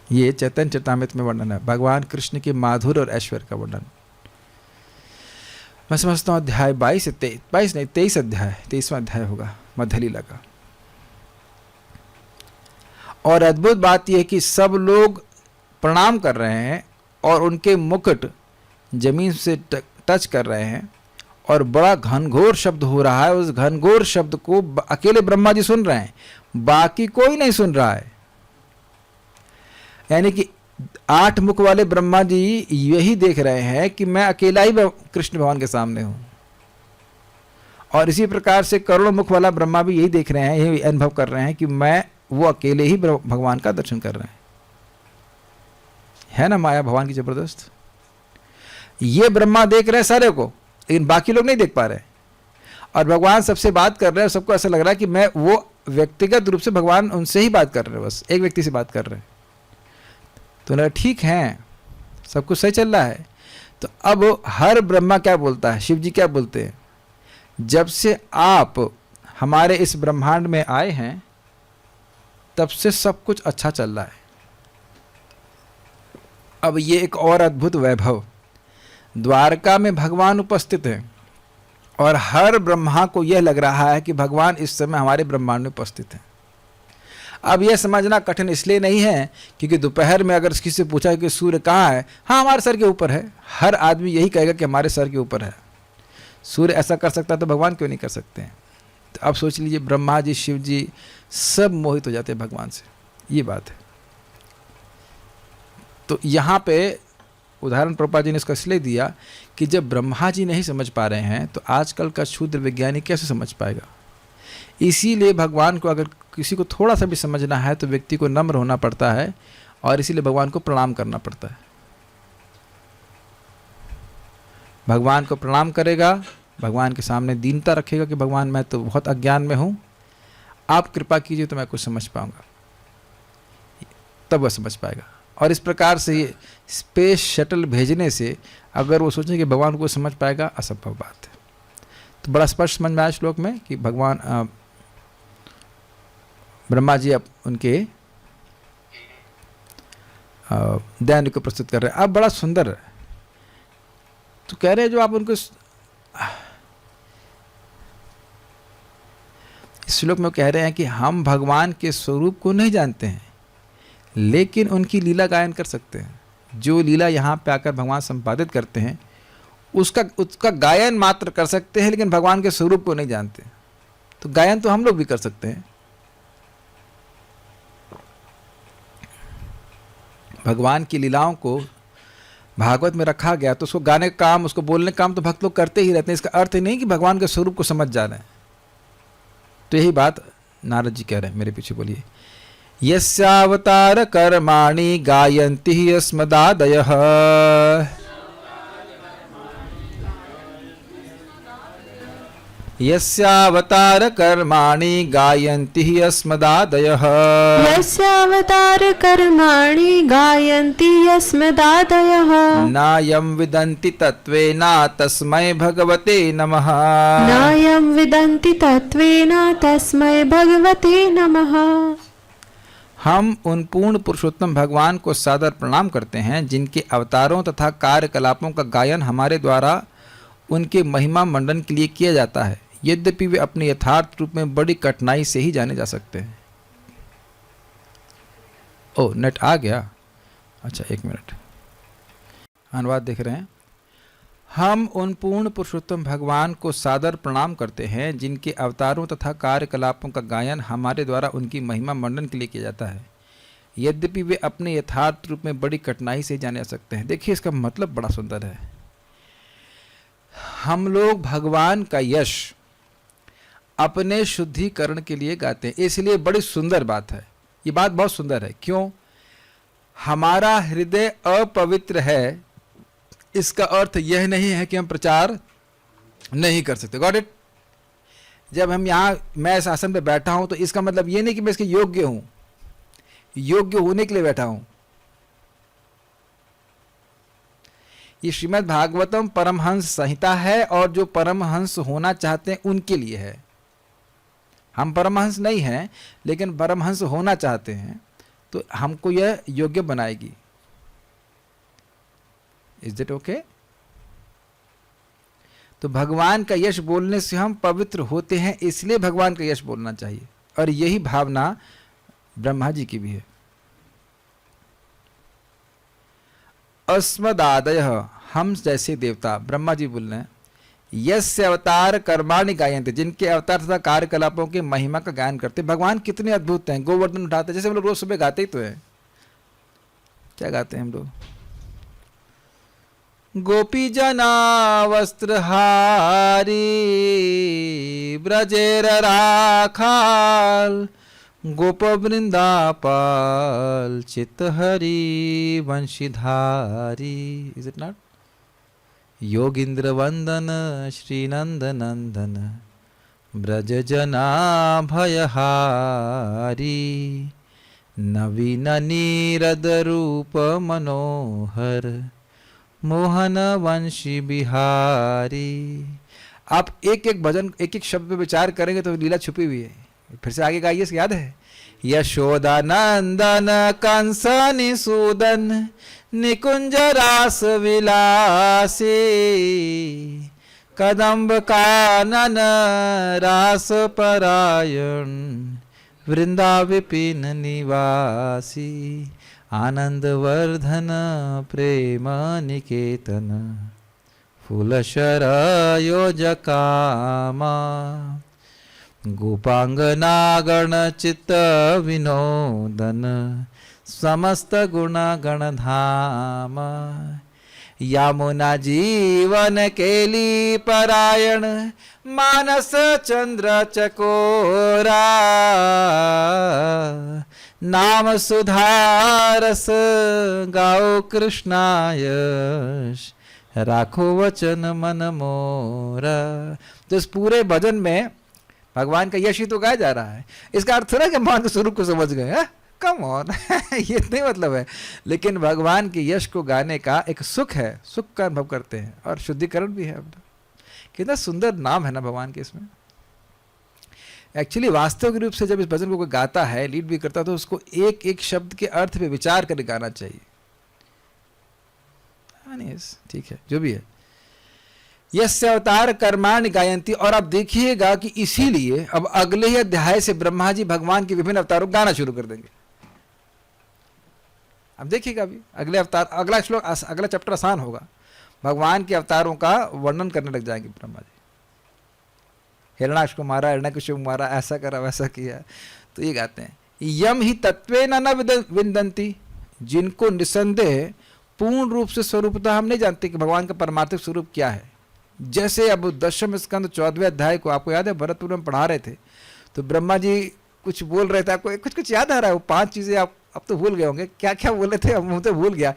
ये चैतन्य चरितामृत में वर्णन है, भगवान कृष्ण के माधुर्य और ऐश्वर्य का वर्णन। मैं समझता हूँ अध्याय 23 अध्याय, 23वां अध्याय होगा मध्य लीला का। और अद्भुत बात यह है कि सब लोग प्रणाम कर रहे हैं और उनके मुकुट जमीन से टच कर रहे हैं और बड़ा घनघोर शब्द हो रहा है। उस घनघोर शब्द को अकेले ब्रह्मा जी सुन रहे हैं, बाकी कोई नहीं सुन रहा है। यानी कि 8 मुख वाले ब्रह्मा जी यही देख रहे हैं कि मैं अकेला ही कृष्ण भगवान के सामने हूं, और इसी प्रकार से करोड़ों मुख वाला ब्रह्मा भी यही देख रहे हैं, यही अनुभव कर रहे हैं कि मैं वो अकेले ही भगवान का दर्शन कर रहे हैं। है ना माया भगवान की जबरदस्त। ये ब्रह्मा देख रहे हैं सारे को, लेकिन बाकी लोग नहीं देख पा रहे, और भगवान सबसे बात कर रहे हैं। सबको ऐसा लग रहा है कि मैं वो व्यक्तिगत रूप से भगवान उनसे ही बात कर रहे हैं, बस एक व्यक्ति से बात कर रहे हैं। तो ना, ठीक है, सब कुछ सही चल रहा है। तो अब हर ब्रह्मा क्या बोलता है, शिव जी क्या बोलते हैं, जब से आप हमारे इस ब्रह्मांड में आए हैं तब से सब कुछ अच्छा चल रहा है। अब ये एक और अद्भुत वैभव, द्वारका में भगवान उपस्थित हैं और हर ब्रह्मा को यह लग रहा है कि भगवान इस समय हमारे ब्रह्मांड में उपस्थित हैं। अब यह समझना कठिन इसलिए नहीं है क्योंकि दोपहर में अगर किसी से पूछा कि सूर्य कहाँ है, हाँ हमारे सर के ऊपर है, हर आदमी यही कहेगा कि हमारे सर के ऊपर है। सूर्य ऐसा कर सकता है तो भगवान क्यों नहीं कर सकते हैं? तो अब सोच लीजिए ब्रह्मा जी, शिव जी सब मोहित हो जाते हैं भगवान से, ये बात है। तो यहाँ पे उदाहरण प्रभुपाद जी ने इसका इसलिए दिया कि जब ब्रह्मा जी नहीं समझ पा रहे हैं तो आजकल का शूद्र विज्ञानी कैसे समझ पाएगा। इसीलिए भगवान को अगर किसी को थोड़ा सा भी समझना है तो व्यक्ति को नम्र होना पड़ता है और इसीलिए भगवान को प्रणाम करना पड़ता है। भगवान को प्रणाम करेगा, भगवान के सामने दीनता रखेगा कि भगवान मैं तो बहुत अज्ञान में हूँ, आप कृपा कीजिए तो मैं कुछ समझ पाऊँगा, तब वह समझ पाएगा। और इस प्रकार से ये स्पेस शटल भेजने से अगर वो सोचें कि भगवान को समझ पाएगा, असंभव बात है। तो बड़ा स्पष्ट समझ में आया श्लोक में कि भगवान ब्रह्मा जी अब उनके दैन्य को प्रस्तुत कर रहे हैं। अब बड़ा सुंदर है, तो कह रहे हैं जो आप उनको इस श्लोक में कह रहे हैं कि हम भगवान के स्वरूप को नहीं जानते हैं लेकिन उनकी लीला गायन कर सकते हैं। जो लीला यहाँ पे आकर भगवान संपादित करते हैं उसका गायन मात्र कर सकते हैं, लेकिन भगवान के स्वरूप को नहीं जानते। तो गायन तो हम लोग भी कर सकते हैं। भगवान की लीलाओं को भागवत में रखा गया तो उसको गाने का काम, उसको बोलने का काम तो भक्त लोग करते ही रहते हैं। इसका अर्थ नहीं कि भगवान के स्वरूप को समझ जा रहे हैं। तो यही बात नारद जी कह रहे हैं, मेरे पीछे बोलिए। यस्यावतार कर्माणि गायन्ति अस्मदादयः यस्यावतार कर्माणि गायन्ति अस्मदादयः यस्यावतार कर्माणि गायन्ति यस्मदादयः नायं विदन्ति तत्त्वेन तस्मै भगवते नमः नायं विदन्ति तत्त्वेन तस्मै भगवते नमः। हम उन पूर्ण पुरुषोत्तम भगवान को सादर प्रणाम करते हैं जिनके अवतारों तथा कार्यकलापों का गायन हमारे द्वारा उनके महिमा मंडन के लिए किया जाता है, यद्यपि वे अपने यथार्थ रूप में बड़ी कठिनाई से ही जाने जा सकते हैं। ओ नेट आ गया, अच्छा एक मिनट, अनुवाद देख रहे हैं। हम उन पूर्ण पुरुषोत्तम भगवान को सादर प्रणाम करते हैं जिनके अवतारों तथा कार्यकलापों का गायन हमारे द्वारा उनकी महिमा मंडन के लिए किया जाता है, यद्यपि वे अपने यथार्थ रूप में बड़ी कठिनाई से जाने जा सकते हैं। देखिए इसका मतलब बड़ा सुंदर है। हम लोग भगवान का यश अपने शुद्धिकरण के लिए गाते हैं, इसलिए बड़ी सुंदर बात है। ये बात बहुत सुंदर है। क्यों? हमारा हृदय अपवित्र है, इसका अर्थ यह नहीं है कि हम प्रचार नहीं कर सकते। Got it? जब हम यहाँ, मैं इस आसन पे बैठा हूं तो इसका मतलब ये नहीं कि मैं इसके योग्य हूं, योग्य होने के लिए बैठा हूं। ये श्रीमद् भागवतम परमहंस संहिता है और जो परमहंस होना चाहते हैं उनके लिए है। हम परमहंस नहीं हैं लेकिन परमहंस होना चाहते हैं तो हमको यह योग्य बनाएगी। Is it okay? तो भगवान का यश बोलने से हम पवित्र होते हैं, इसलिए भगवान का यश बोलना चाहिए। और यही भावना ब्रह्मा जी की भी है। अस्मदादयः, हम जैसे देवता, ब्रह्मा जी बोल रहे हैं, यस्य अवतार कर्माणि गायन्ते, जिनके अवतार तथा कार्यकलापों के महिमा का गायन करते। भगवान कितने अद्भुत हैं। गोवर्धन उठाते हैं, जैसे हम लोग रोज सुबह गाते ही तो हैं। क्या गाते हैं हम लोग? गोपी जना वस्त्रहारी ब्रजेर राखाल गोप वृंदापाल चित्तहरी वंशीधारी। Is it not? योगींद्र वंदन श्री नंद नंदन ब्रज जना भयहारी नवीन नीरद रूप मनोहर मोहन वंशी बिहारी। आप एक एक भजन, एक एक शब्द पे विचार करेंगे तो लीला छुपी हुई है। फिर से आगे गाइए, याद है? यशोदा नंदन कंस निसूदन निकुंज रास विलासी कदम्ब कानन रास परायण वृंदा विपिन निवासी आनंद वर्धन प्रेम निकेतन फूल शरयोजकामा गोपांगना गण चित्त विनोदन समस्त गुण गण धाम। यमुना जीवन केली परायण मानस चंद्र चकोरा। नाम सुधारस गाओ कृष्णायश राखो वचन मन मोरा। तो इस पूरे भजन में भगवान का यश ही तो गाया जा रहा है। इसका अर्थ थोड़ा कि भगवान के स्वरूप को समझ गए हैं, कम ऑन ये नहीं मतलब है। लेकिन भगवान के यश को गाने का एक सुख है, सुख का अनुभव करते हैं और शुद्धिकरण भी है। कितना सुंदर नाम है ना भगवान के इसमें। एक्चुअली वास्तविक रूप से जब इस भजन को कोई गाता है, लीड भी करता है, तो उसको एक एक शब्द के अर्थ पे विचार करके गाना चाहिए। ठीक है, जो भी है। यस्य अवतार कर्माणि गायन्ति। और आप देखिएगा कि इसीलिए अब अगले ही अध्याय से ब्रह्मा जी भगवान के विभिन्न अवतारों को गाना शुरू कर देंगे। अब देखिएगा अभी अगले अवतार, अगला श्लोक, अगला चैप्टर आसान होगा। भगवान के अवतारों का वर्णन करने लग जाएंगे ब्रह्मा जी। हिरण्याक्ष को मारा, हिरण्यकशिपु को मारा, ऐसा करा, वैसा किया। तो ये गाते हैं, यम ही तत्वेन न विन्दन्ति। जिनको निसंदेह पूर्ण रूप से स्वरूपतः हम नहीं जानते कि भगवान का परमार्थिक स्वरूप क्या है। जैसे अब 10वें स्कंद 14वें अध्याय को आपको याद है, भरतपुर में पढ़ा रहे थे, तो ब्रह्मा जी कुछ बोल रहे थे, आपको कुछ कुछ याद आ रहा है? वो 5 चीजें आप अब तो भूल गए होंगे, क्या क्या बोले थे, अब मुझे तो भूल गया।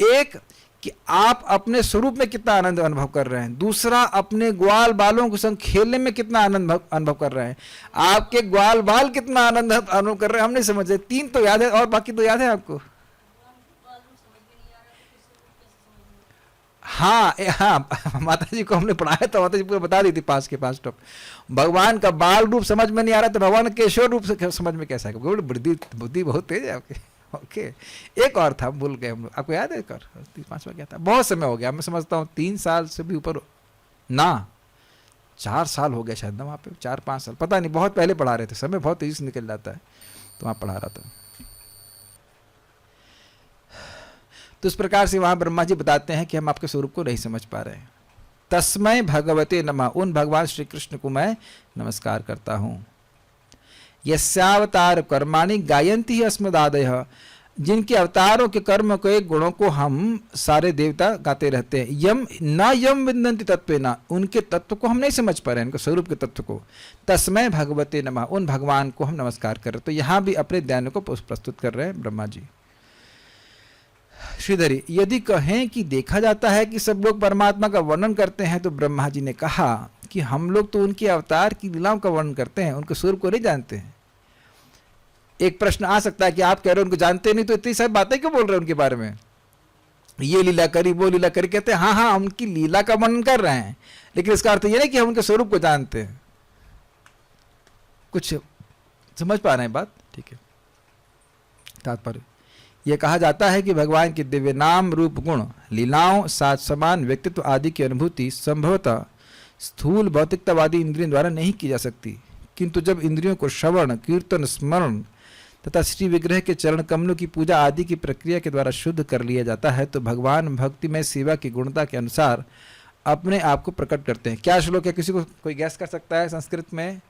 एक कि आप अपने स्वरूप में कितना आनंद अनुभव कर रहे हैं। दूसरा, अपने ग्वाल बालों के संग खेलने में कितना आनंद अनुभव कर रहे हैं। आपके ग्वाल बाल कितना आनंद अनुभव कर रहे हैं, हम नहीं समझ रहे। 3 तो याद है, और बाकी तो याद है आपको? हाँ हाँ, माता जी को हमने पढ़ाया था, माता जी पूरा बता दी थी 5 के 5 टॉप। भगवान का बाल रूप समझ में नहीं आ रहा, तो भगवान का केशव रूप से समझ में कैसा है? बुद्धि बहुत तेज है आपकी। ओके, एक और था, भूल गए हम लोग, आपको याद है? एक और 5वां क्या था? बहुत समय हो गया, मैं समझता हूँ 3 साल से भी ऊपर ना, 4 साल हो गया शायद ना, वहाँ पे 4-5 साल, पता नहीं, बहुत पहले पढ़ा रहे थे। समय बहुत तेजी से निकल जाता है, तो वहाँ पढ़ा रहा था। तो इस प्रकार से वहां ब्रह्मा जी बताते हैं कि हम आपके स्वरूप को नहीं समझ पा रहे हैं। तस्मै भगवते नमः। उन भगवान श्री कृष्ण को मैं नमस्कार करता हूं। यस्यावतार कर्माणि गायन्ति ही अस्मदादयः। जिनके अवतारों के कर्म के गुणों को हम सारे देवता गाते रहते हैं। यम न यम विन्दन्ति तत्वेन। उनके तत्व को हम नहीं समझ पा रहे हैं, उनके स्वरूप के तत्व को। तस्मै भगवते नमः। उन भगवान को हम नमस्कार कर रहे हैं। तो यहां भी अपने ध्यान को प्रस्तुत कर रहे हैं ब्रह्मा जी। श्रीधरी, यदि कहें कि देखा जाता है कि सब लोग परमात्मा का वर्णन करते हैं, तो ब्रह्मा जी ने कहा कि हम लोग तो उनके अवतार की लीलाओं का वर्णन करते हैं, उनके स्वरूप को नहीं जानते हैं। एक प्रश्न आ सकता है कि आप कह रहे हो उनको जानते नहीं, तो इतनी सारी बातें क्यों बोल रहे हैं उनके बारे में? ये लीला करी, वो लीला करी। कहते हैं हाँ हाँ, उनकी लीला का वर्णन कर रहे हैं, लेकिन इसका अर्थ ये नहीं कि हम उनके स्वरूप को जानते हैं। कुछ समझ पा रहे हैं बात? ठीक है। तात्पर्य यह कहा जाता है कि भगवान के दिव्य नाम, रूप, गुण, लीलाओं, साथ समान व्यक्तित्व आदि की अनुभूति संभवतः स्थूल भौतिकतावादी इंद्रियों द्वारा नहीं की जा सकती, किंतु जब इंद्रियों को श्रवण, कीर्तन, स्मरण तथा श्री विग्रह के चरण कमलों की पूजा आदि की प्रक्रिया के द्वारा शुद्ध कर लिया जाता है, तो भगवान भक्ति में सेवा की गुणता के अनुसार अपने आप को प्रकट करते हैं। क्या श्लोक है? किसी को कोई गैस कर सकता है संस्कृत में?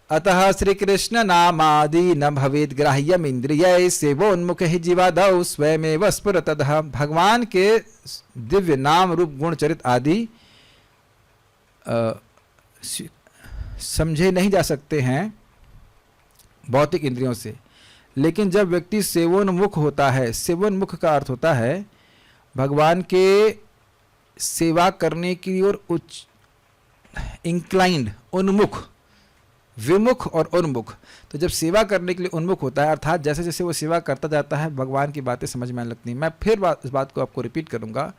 अतः श्री कृष्ण नामादि न भवेद ग्राह्यम इंद्रिय सेवोन्मुख ही जीवादौ स्वयमेव स्फुरतः। भगवान के दिव्य नाम, रूप, गुण, चरित्र आदि समझे नहीं जा सकते हैं भौतिक इंद्रियों से, लेकिन जब व्यक्ति सेवोन्मुख होता है, सेवोन्मुख का अर्थ होता है भगवान के सेवा करने की ओर उच्च, इंक्लाइंड, उन्मुख, विमुख और उन्मुख। तो जब सेवा करने के लिए उन्मुख होता है, अर्थात जैसे जैसे वो सेवा करता जाता है, भगवान की बातें समझ में आने लगती हैं। मैं फिर इस बात को आपको रिपीट करूंगा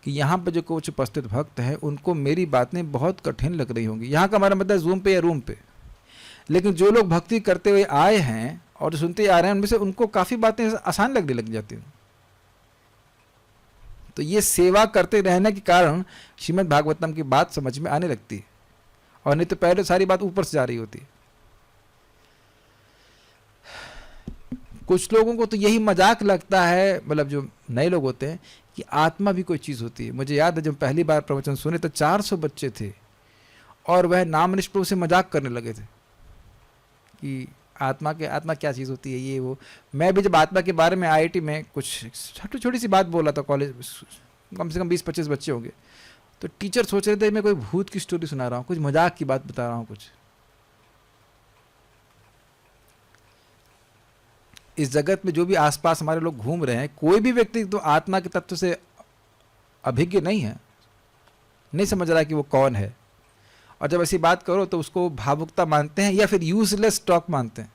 कि यहाँ पर जो कुछ उपस्थित भक्त हैं, उनको मेरी बातें बहुत कठिन लग रही होंगी। यहाँ का हमारा मतलब जूम पे या रूम पे, लेकिन जो लोग भक्ति करते हुए आए हैं और सुनते आ रहे हैं, उनमें से उनको काफ़ी बातें आसान लगने लग जाती हैं। तो ये सेवा करते रहने के कारण श्रीमद् भागवतम की बात समझ में आने लगती है, और नहीं तो पहले सारी बात ऊपर से जा रही होती है। कुछ लोगों को तो यही मजाक लगता है, मतलब जो नए लोग होते हैं, कि आत्मा भी कोई चीज़ होती है। मुझे याद है जब पहली बार प्रवचन सुने तो 400 बच्चे थे और वह नाम निष्प्रभु से मजाक करने लगे थे। कि आत्मा क्या चीज़ होती है, ये वो। मैं भी जब आत्मा के बारे में IIT में कुछ छोटी सी बात बोला था, कॉलेज कम से कम 20-25 बच्चे होंगे, तो टीचर सोच रहे थे मैं कोई भूत की स्टोरी सुना रहा हूँ, कुछ मजाक की बात बता रहा हूँ कुछ। इस जगत में जो भी आसपास हमारे लोग घूम रहे हैं, कोई भी व्यक्ति तो आत्मा के तत्व से अभिज्ञ नहीं है, नहीं समझ रहा कि वो कौन है। और जब ऐसी बात करो तो उसको भावुकता मानते हैं या फिर यूजलेस टॉक मानते हैं।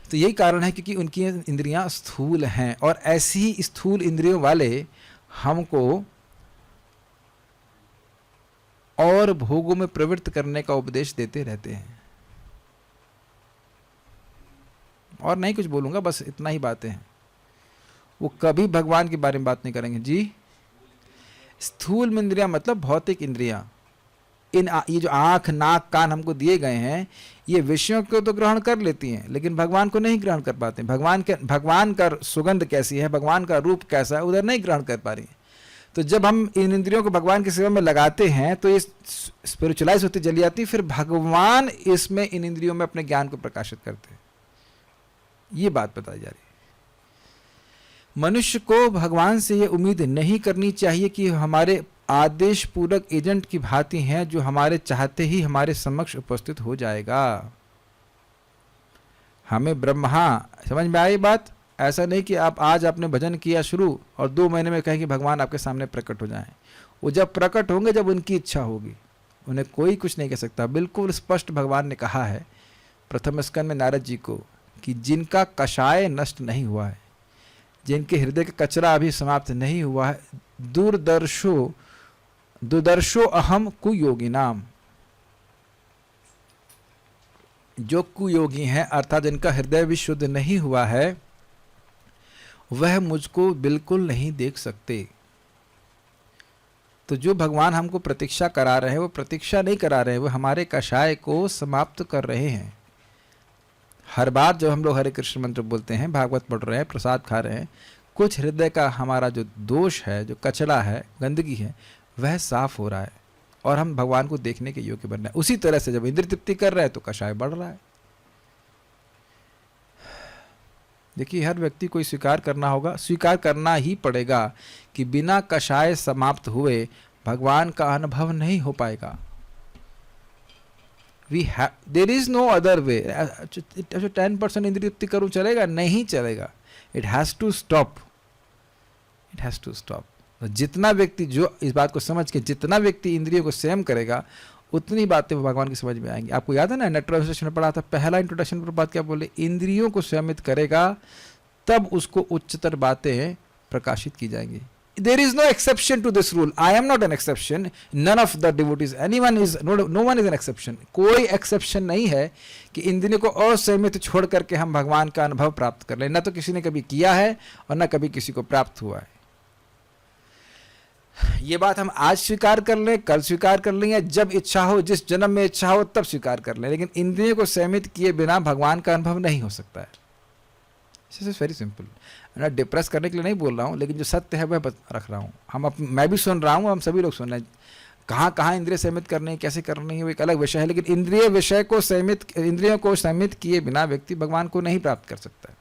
तो यही कारण है क्योंकि उनकी इंद्रियां स्थूल हैं, और ऐसी ही स्थूल इंद्रियों वाले हमको और भोगों में प्रवृत्त करने का उपदेश देते रहते हैं। और नहीं कुछ बोलूंगा, बस इतना ही बातें हैं। वो कभी भगवान के बारे में बात नहीं करेंगे जी। स्थूल इंद्रियां मतलब भौतिक इंद्रियां, ये जो आँख नाक कान हमको दिए गए हैं, ये विषयों को तो ग्रहण कर लेती हैं, लेकिन भगवान को नहीं ग्रहण कर पाते। भगवान का सुगंध कैसी है, भगवान का रूप कैसा है, उधर नहीं ग्रहण कर पा रही। तो जब हम इन इंद्रियों को भगवान की सेवा में लगाते हैं तो ये स्पिरिचुअलाइज होती चली जाती, फिर भगवान इसमें इन इंद्रियों में अपने ज्ञान को प्रकाशित करते हैं। ये बात बताई जा रही है। मनुष्य को भगवान से ये उम्मीद नहीं करनी चाहिए कि हमारे आदेश पूरक एजेंट की भांति हैं, जो हमारे चाहते ही हमारे समक्ष उपस्थित हो जाएगा। हमें ब्रह्मा, समझ में आई बात? ऐसा नहीं कि आप आज आपने भजन किया शुरू और 2 महीने में कहें कि भगवान आपके सामने प्रकट हो जाएं। वो जब प्रकट होंगे जब उनकी इच्छा होगी, उन्हें कोई कुछ नहीं कह सकता। बिल्कुल स्पष्ट भगवान ने कहा है प्रथम स्कंद में नारद जी को कि जिनका कषाय नष्ट नहीं हुआ है, जिनके हृदय का कचरा अभी समाप्त नहीं हुआ है, दुर्दर्शो अहम कुयोगी नाम, जो कुयोगी हैं अर्थात जिनका हृदय भी शुद्ध नहीं हुआ है, वह मुझको बिल्कुल नहीं देख सकते। तो जो भगवान हमको प्रतीक्षा करा रहे हैं, वो प्रतीक्षा नहीं करा रहे हैं, वो हमारे कषाय को समाप्त कर रहे हैं। हर बार जब हम लोग हरे कृष्ण मंत्र बोलते हैं, भागवत पढ़ रहे हैं, प्रसाद खा रहे हैं, कुछ हृदय का हमारा जो दोष है, जो कचरा है, गंदगी है, वह साफ हो रहा है और हम भगवान को देखने के योग्य बन रहे हैं। उसी तरह से जब इंद्र तृप्ति कर रहे हैं तो कषाय बढ़ रहा है। देखिए, हर व्यक्ति को स्वीकार करना होगा, स्वीकार करना ही पड़ेगा कि बिना कषाय समाप्त हुए भगवान का अनुभव नहीं हो पाएगा। There is no other way. 10% इंद्रिय तृप्ति करूं चलेगा? नहीं चलेगा। It has to stop, it has to stop. जितना व्यक्ति जो इस बात को समझ के जितना व्यक्ति इंद्रियों को संयम करेगा, उतनी बातें वो भगवान की समझ में आएंगी। आपको याद है ना, नेटवर्क में पढ़ा था, पहला इंट्रोडक्शन पर बात क्या बोले, इंद्रियों को संयमित करेगा तब उसको उच्चतर बातें प्रकाशित की जाएंगी। There is no exception to this rule. I am not an exception. None of the devotees, no one is an exception. कोई exception नहीं है कि इंद्रियों को असंयमित छोड़ करके हम भगवान का अनुभव प्राप्त कर लें। न तो किसी ने कभी किया है और न कभी किसी को प्राप्त हुआ है। ये बात हम आज स्वीकार कर लें, कल स्वीकार कर लें, या जब इच्छा हो, जिस जन्म में इच्छा हो तब स्वीकार कर लें, लेकिन इंद्रियों को संयमित किए बिना भगवान का अनुभव नहीं हो सकता है। This is very simple. मैं डिप्रेस करने के लिए नहीं बोल रहा हूँ, लेकिन जो सत्य है वह रख रहा हूँ। मैं भी सुन रहा हूँ, हम सभी लोग सुन रहे हैं। कहाँ इंद्रिय संयमित करनी है, कैसे करनी है, वो एक अलग विषय है, लेकिन इंद्रियों को संयमित किए बिना व्यक्ति भगवान को नहीं प्राप्त कर सकता है।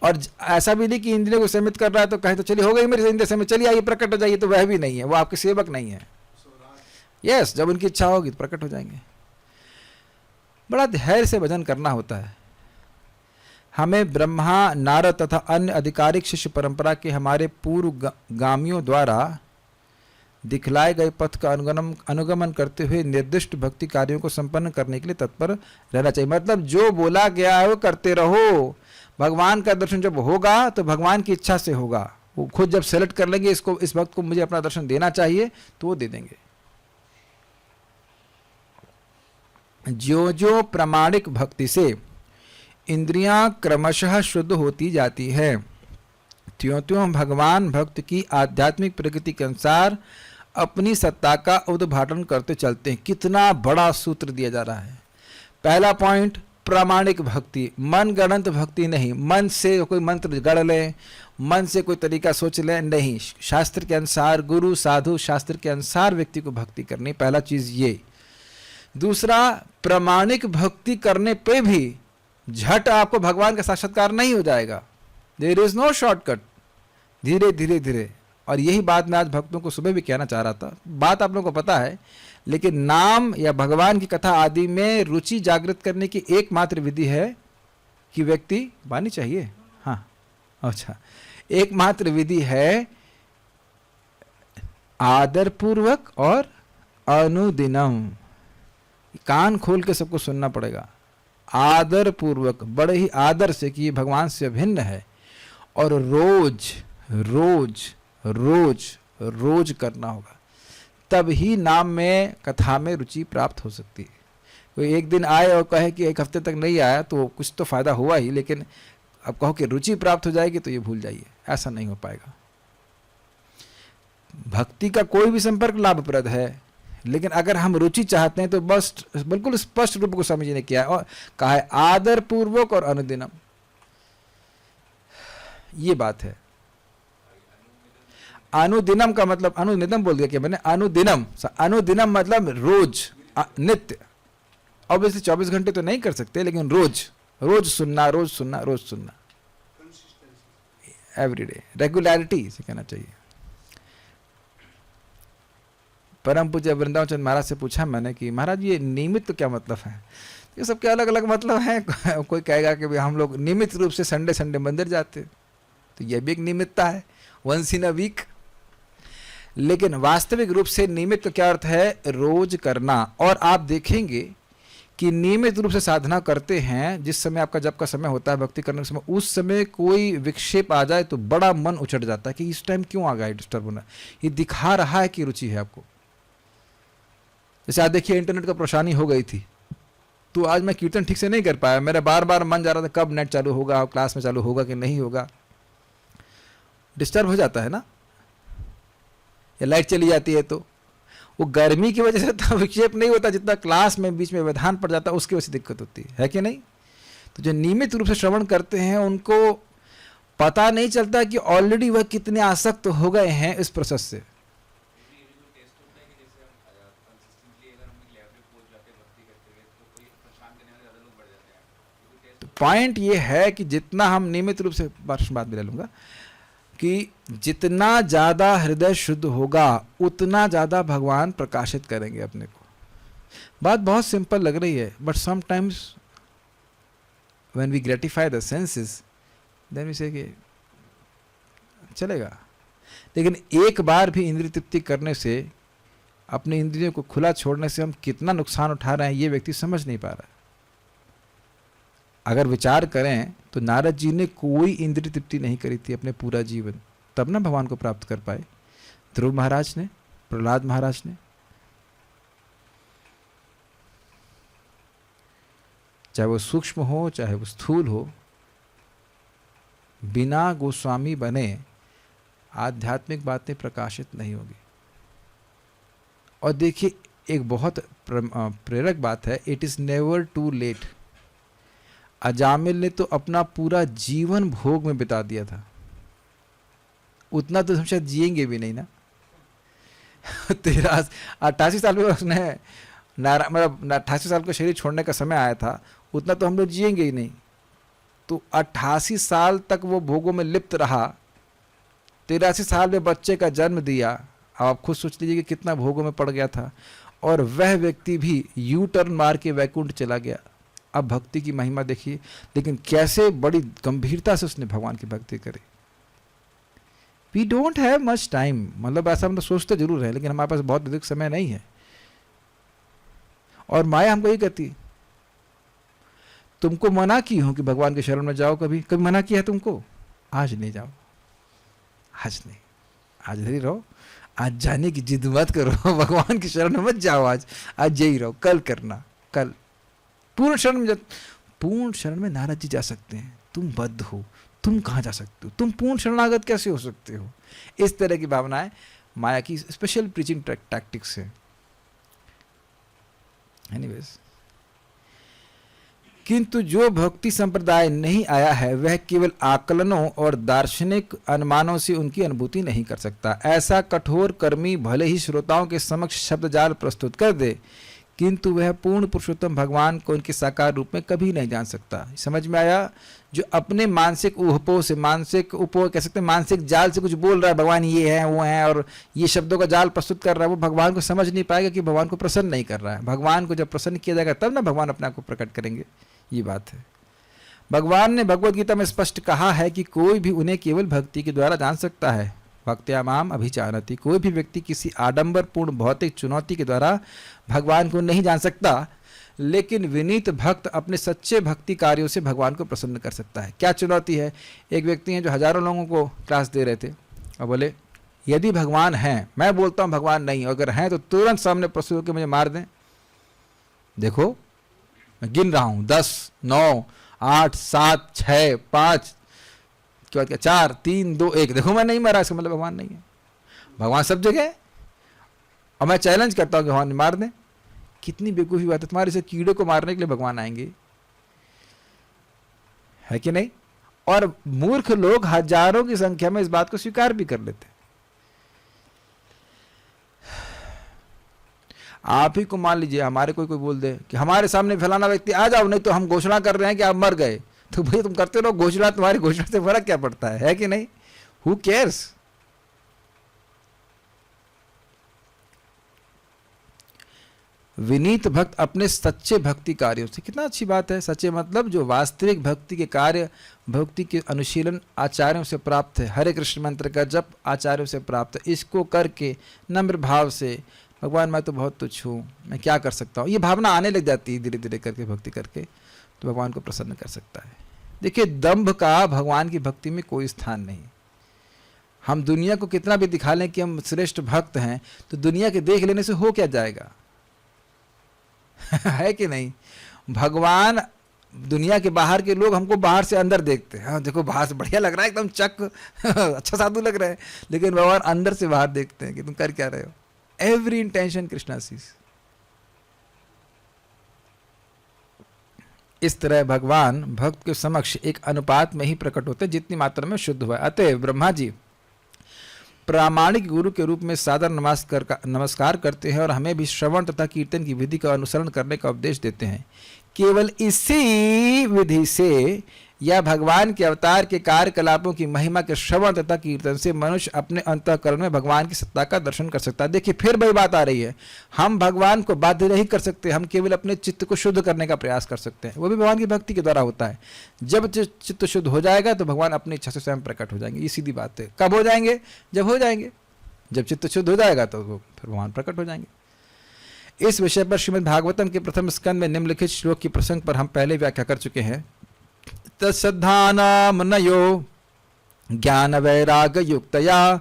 और ऐसा भी नहीं कि इंद्रियों को संयमित कर रहा है तो कहे तो चलिए हो गई मेरी इंद्रिय संयमित, चलिए आइए प्रकट हो जाइए, तो वह भी नहीं है, वो आपके सेवक नहीं है। यस, जब उनकी इच्छा होगी तो प्रकट हो जाएंगे। बड़ा धैर्य से भजन करना होता है। हमें ब्रह्मा, नारद तथा अन्य आधिकारिक शिष्य परंपरा के हमारे पूर्व गामियों द्वारा दिखलाए गए पथ का अनुगमन करते हुए निर्दिष्ट भक्ति कार्यों को संपन्न करने के लिए तत्पर रहना चाहिए। मतलब जो बोला गया है वो करते रहो। भगवान का दर्शन जब होगा तो भगवान की इच्छा से होगा। वो खुद जब सेलेक्ट कर लेंगे इस भक्त को मुझे अपना दर्शन देना चाहिए, तो वो दे देंगे। जो जो प्रामाणिक भक्ति से इंद्रियां क्रमशः शुद्ध होती जाती है, त्यों त्यों भगवान भक्त की आध्यात्मिक प्रगति के अनुसार अपनी सत्ता का उद्घाटन करते चलते हैं। कितना बड़ा सूत्र दिया जा रहा है। पहला पॉइंट, प्रामाणिक भक्ति, मन गणंत भक्ति नहीं। मन से कोई मंत्र गढ़ लें, मन से कोई तरीका सोच लें, नहीं। शास्त्र के अनुसार, गुरु साधु शास्त्र के अनुसार व्यक्ति को भक्ति करनी, पहला चीज ये। दूसरा, प्रामाणिक भक्ति करने पे भी झट आपको भगवान का साक्षात्कार नहीं हो जाएगा। देयर इज नो शॉर्टकट, धीरे धीरे धीरे। और यही बात मैं आज भक्तों को सुबह भी कहना चाह रहा था। बात आप लोगों को पता है, लेकिन नाम या भगवान की कथा आदि में रुचि जागृत करने की एकमात्र विधि है कि व्यक्ति वाणी चाहिए, हाँ अच्छा, एकमात्र विधि है आदर पूर्वक और अनुदिनम। कान खोल के सबको सुनना पड़ेगा, आदर पूर्वक, बड़े ही आदर से कि ये भगवान से अभिन्न है, और रोज रोज रोज रोज करना होगा। तब ही नाम में, कथा में रुचि प्राप्त हो सकती है। कोई एक दिन आए और कहे कि एक हफ्ते तक नहीं आया तो कुछ तो फायदा हुआ ही, लेकिन अब कहो कि रुचि प्राप्त हो जाएगी तो ये भूल जाइए, ऐसा नहीं हो पाएगा। भक्ति का कोई भी संपर्क लाभप्रद है, लेकिन अगर हम रुचि चाहते हैं तो बस बिल्कुल स्पष्ट रूप को समझने किया है, और कहा है आदर पूर्वक और अनुदिनम, ये बात है। अनुदिनम का मतलब, अनुदिनम बोल दिया क्या मैंने, अनुदिनम, अनुदिनम मतलब रोज, नित्य। ऑब्वियसली 24 घंटे तो नहीं कर सकते, लेकिन रोज रोज सुनना, रोज सुनना, रोज सुनना, एवरीडे, रेगुलरिटी से कहना चाहिए। परम पूज्य वृंदावन चंद्र महाराज से पूछा मैंने कि महाराज ये नियमित तो क्या मतलब है? ये सबके अलग अलग मतलब हैं। कोई कहेगा कि भाई हम लोग नियमित रूप से संडे संडे मंदिर जाते, तो यह भी एक नियमितता है, वंस इन अ वीक। लेकिन वास्तविक रूप से नियमित का क्या अर्थ है? रोज करना। और आप देखेंगे कि नियमित रूप से साधना करते हैं, जिस समय आपका जब का समय होता है भक्ति करने के समय, उस समय कोई विक्षेप आ जाए तो बड़ा मन उछट जाता है कि इस टाइम क्यों आ गया डिस्टर्ब होना। ये दिखा रहा है कि रुचि है आपको। जैसे आप देखिए इंटरनेट का परेशानी हो गई थी, तो आज मैं कीर्तन ठीक से नहीं कर पाया। मेरा बार बार मन जा रहा था कब नेट चालू होगा, क्लास में चालू होगा कि नहीं होगा। डिस्टर्ब हो जाता है ना, या लाइट चली जाती है तो वो गर्मी की वजह से तो विक्षेप नहीं होता, जितना क्लास में बीच में व्यवधान पड़ जाता है उसकी वजह से दिक्कत होती है कि नहीं? तो जो नियमित रूप से श्रवण करते हैं उनको पता नहीं चलता कि ऑलरेडी वह कितने आसक्त हो गए हैं इस प्रोसेस से। तो पॉइंट ये है कि जितना हम नियमित रूप से, बात भी ले लूँगा, कि जितना ज़्यादा हृदय शुद्ध होगा उतना ज़्यादा भगवान प्रकाशित करेंगे अपने को। बात बहुत सिंपल लग रही है, but sometimes when we gratify the senses then we say कि चलेगा। लेकिन एक बार भी इंद्रिय तृप्ति करने से, अपने इंद्रियों को खुला छोड़ने से हम कितना नुकसान उठा रहे हैं ये व्यक्ति समझ नहीं पा रहा है। अगर विचार करें तो नारद जी ने कोई इंद्रिय तृप्ति नहीं करी थी अपने पूरा जीवन, तब ना भगवान को प्राप्त कर पाए। ध्रुव महाराज ने, प्रहलाद महाराज ने, चाहे वो सूक्ष्म हो चाहे वो स्थूल हो, बिना गोस्वामी बने आध्यात्मिक बातें प्रकाशित नहीं होगी। और देखिए एक बहुत प्रेरक बात है, it is never too late. Ajamil ने तो अपना पूरा जीवन भोग में बिता दिया था, उतना तो हम शायद जिएंगे भी नहीं ना। 88 साल में उसने मतलब 88 साल का शरीर छोड़ने का समय आया था, उतना तो हम लोग जिएंगे ही नहीं। तो 88 साल तक वो भोगों में लिप्त रहा, 83 साल में बच्चे का जन्म दिया। अब आप खुद सोच लीजिए कि कितना भोगों में पड़ गया था। और वह व्यक्ति भी यू टर्न मार के वैकुंठ चला गया। अब भक्ति की महिमा देखिए, लेकिन कैसे बड़ी गंभीरता से उसने भगवान की भक्ति करी। We don't have much time, मतलब ऐसा हम तो सोचते जरूर है, लेकिन हमारे पास बहुत अधिक समय नहीं है। और माया हमको ये कहती, तुमको मना की हूं कि भगवान के शरण में जाओ, कभी कभी मना किया है तुमको, आज नहीं जाओ, आज नहीं, आज इधर ही रहो, आज जाने की जिद मत करो, भगवान की शरण में मत जाओ, आज यही रहो, कल करना, कल पूर्ण शरण में। पूर्ण शरण में नारद जी जा सकते हैं, तुम बद्ध हो, तुम कहाँ जा सकते हो, तुम पूर्ण शरणागत कैसे हो सकते हो? इस तरह की भावनाएं माया की स्पेशल प्रीचिंग टैक्टिक्स है। एनीवेज, किंतु जो भक्ति संप्रदाय नहीं आया है वह केवल आकलनों और दार्शनिक अनुमानों से उनकी अनुभूति नहीं कर सकता। ऐसा कठोर कर्मी भले ही श्रोताओं के समक्ष शब्द जाल प्रस्तुत कर दे, किंतु वह पूर्ण पुरुषोत्तम भगवान को उनके साकार रूप में कभी नहीं जान सकता। समझ में आया? जो अपने मानसिक ऊहपों से, मानसिक उपो कह सकते हैं, मानसिक जाल से कुछ बोल रहा है, भगवान ये है वो है, और ये शब्दों का जाल प्रस्तुत कर रहा है, वो भगवान को समझ नहीं पाएगा कि भगवान को प्रसन्न नहीं कर रहा है। भगवान को जब प्रसन्न किया जाएगा तब ना भगवान अपने आप को प्रकट करेंगे। ये बात है। भगवान ने भगवद गीता में स्पष्ट कहा है कि कोई भी उन्हें केवल भक्ति के द्वारा जान सकता है। भक्त्या माम अभिजानति। कोई भी व्यक्ति किसी आडंबरपूर्ण भौतिक चुनौती के द्वारा भगवान को नहीं जान सकता, लेकिन विनीत भक्त अपने सच्चे भक्ति कार्यों से भगवान को प्रसन्न कर सकता है। क्या चुनौती है? एक व्यक्ति हैं जो हजारों लोगों को क्लास दे रहे थे और बोले यदि भगवान हैं, मैं बोलता हूँ भगवान नहीं, अगर हैं तो तुरंत सामने प्रस्तुत होकर मुझे मार दें। देखो मैं गिन रहा हूँ 10, 9, 8, 7, 6, 5 क्या 4, 3, 2, 1। देखो मैं नहीं मरा, इसका मतलब भगवान नहीं है। भगवान सब जगह है और मैं चैलेंज करता हूँ कि भगवान मार दें। कितनी बेवकूफ़ी बात है। तुम्हारे से कीड़े को मारने के लिए भगवान आएंगे, है कि नहीं? और मूर्ख लोग हजारों की संख्या में इस बात को स्वीकार भी कर लेते। आप ही को मान लीजिए हमारे कोई बोल दे कि हमारे सामने फलाना व्यक्ति आ जाओ, नहीं तो हम घोषणा कर रहे हैं कि आप मर गए, तो भाई तुम करते रहो घोषणा, तुम्हारी घोषणा से फर्क क्या पड़ता है कि नहीं? Who cares? विनीत भक्त अपने सच्चे भक्ति कार्यों से, कितना अच्छी बात है। सच्चे मतलब जो वास्तविक भक्ति के कार्य, भक्ति के अनुशीलन आचार्यों से प्राप्त है। हरे कृष्ण मंत्र का जप आचार्यों से प्राप्त है। इसको करके नम्र भाव से भगवान मैं तो बहुत तुच्छ हूँ, मैं क्या कर सकता हूँ, ये भावना आने लग जाती है धीरे धीरे करके भक्ति करके, तो भगवान को प्रसन्न कर सकता है। देखिए दंभ का भगवान की भक्ति में कोई स्थान नहीं। हम दुनिया को कितना भी दिखा लें कि हम श्रेष्ठ भक्त हैं, तो दुनिया के देख लेने से हो क्या जाएगा? है कि नहीं? भगवान, दुनिया के बाहर के लोग हमको बाहर से अंदर देखते हैं। हाँ देखो बाहर से बढ़िया लग रहा है, एकदम चक अच्छा साधु लग रहा है, लेकिन भगवान अंदर से बाहर देखते हैं कि तुम कर क्या रहे हो। Every intention Krishna sees. इस तरह भगवान भक्त के समक्ष एक अनुपात में ही प्रकट होते जितनी मात्रा में शुद्ध हुआ। अतएव ब्रह्मा जी प्रामाणिक गुरु के रूप में सादर नमस्कार करते हैं और हमें भी श्रवण तथा कीर्तन की विधि का अनुसरण करने का उपदेश देते हैं। केवल इसी विधि से या भगवान के अवतार के कार्यकलापों की महिमा के श्रवण तथा कीर्तन से मनुष्य अपने अंतःकरण में भगवान की सत्ता का दर्शन कर सकता है। देखिए फिर वही बात आ रही है, हम भगवान को बाध्य नहीं कर सकते, हम केवल अपने चित्त को शुद्ध करने का प्रयास कर सकते हैं। वो भी भगवान की भक्ति के द्वारा होता है। जब चित्त शुद्ध हो जाएगा तो भगवान अपनी इच्छा से स्वयं प्रकट हो जाएंगे। ये सीधी बात है। कब हो जाएंगे? जब हो जाएंगे, जब चित्त शुद्ध हो जाएगा तो वो फिर भगवान प्रकट हो जाएंगे। इस विषय पर श्रीमद् भागवतम के प्रथम स्कंद में निम्नलिखित श्लोक की प्रसंग पर हम पहले व्याख्या कर चुके हैं। तत्सद्धानामनयो ज्ञान वैराग युक्तया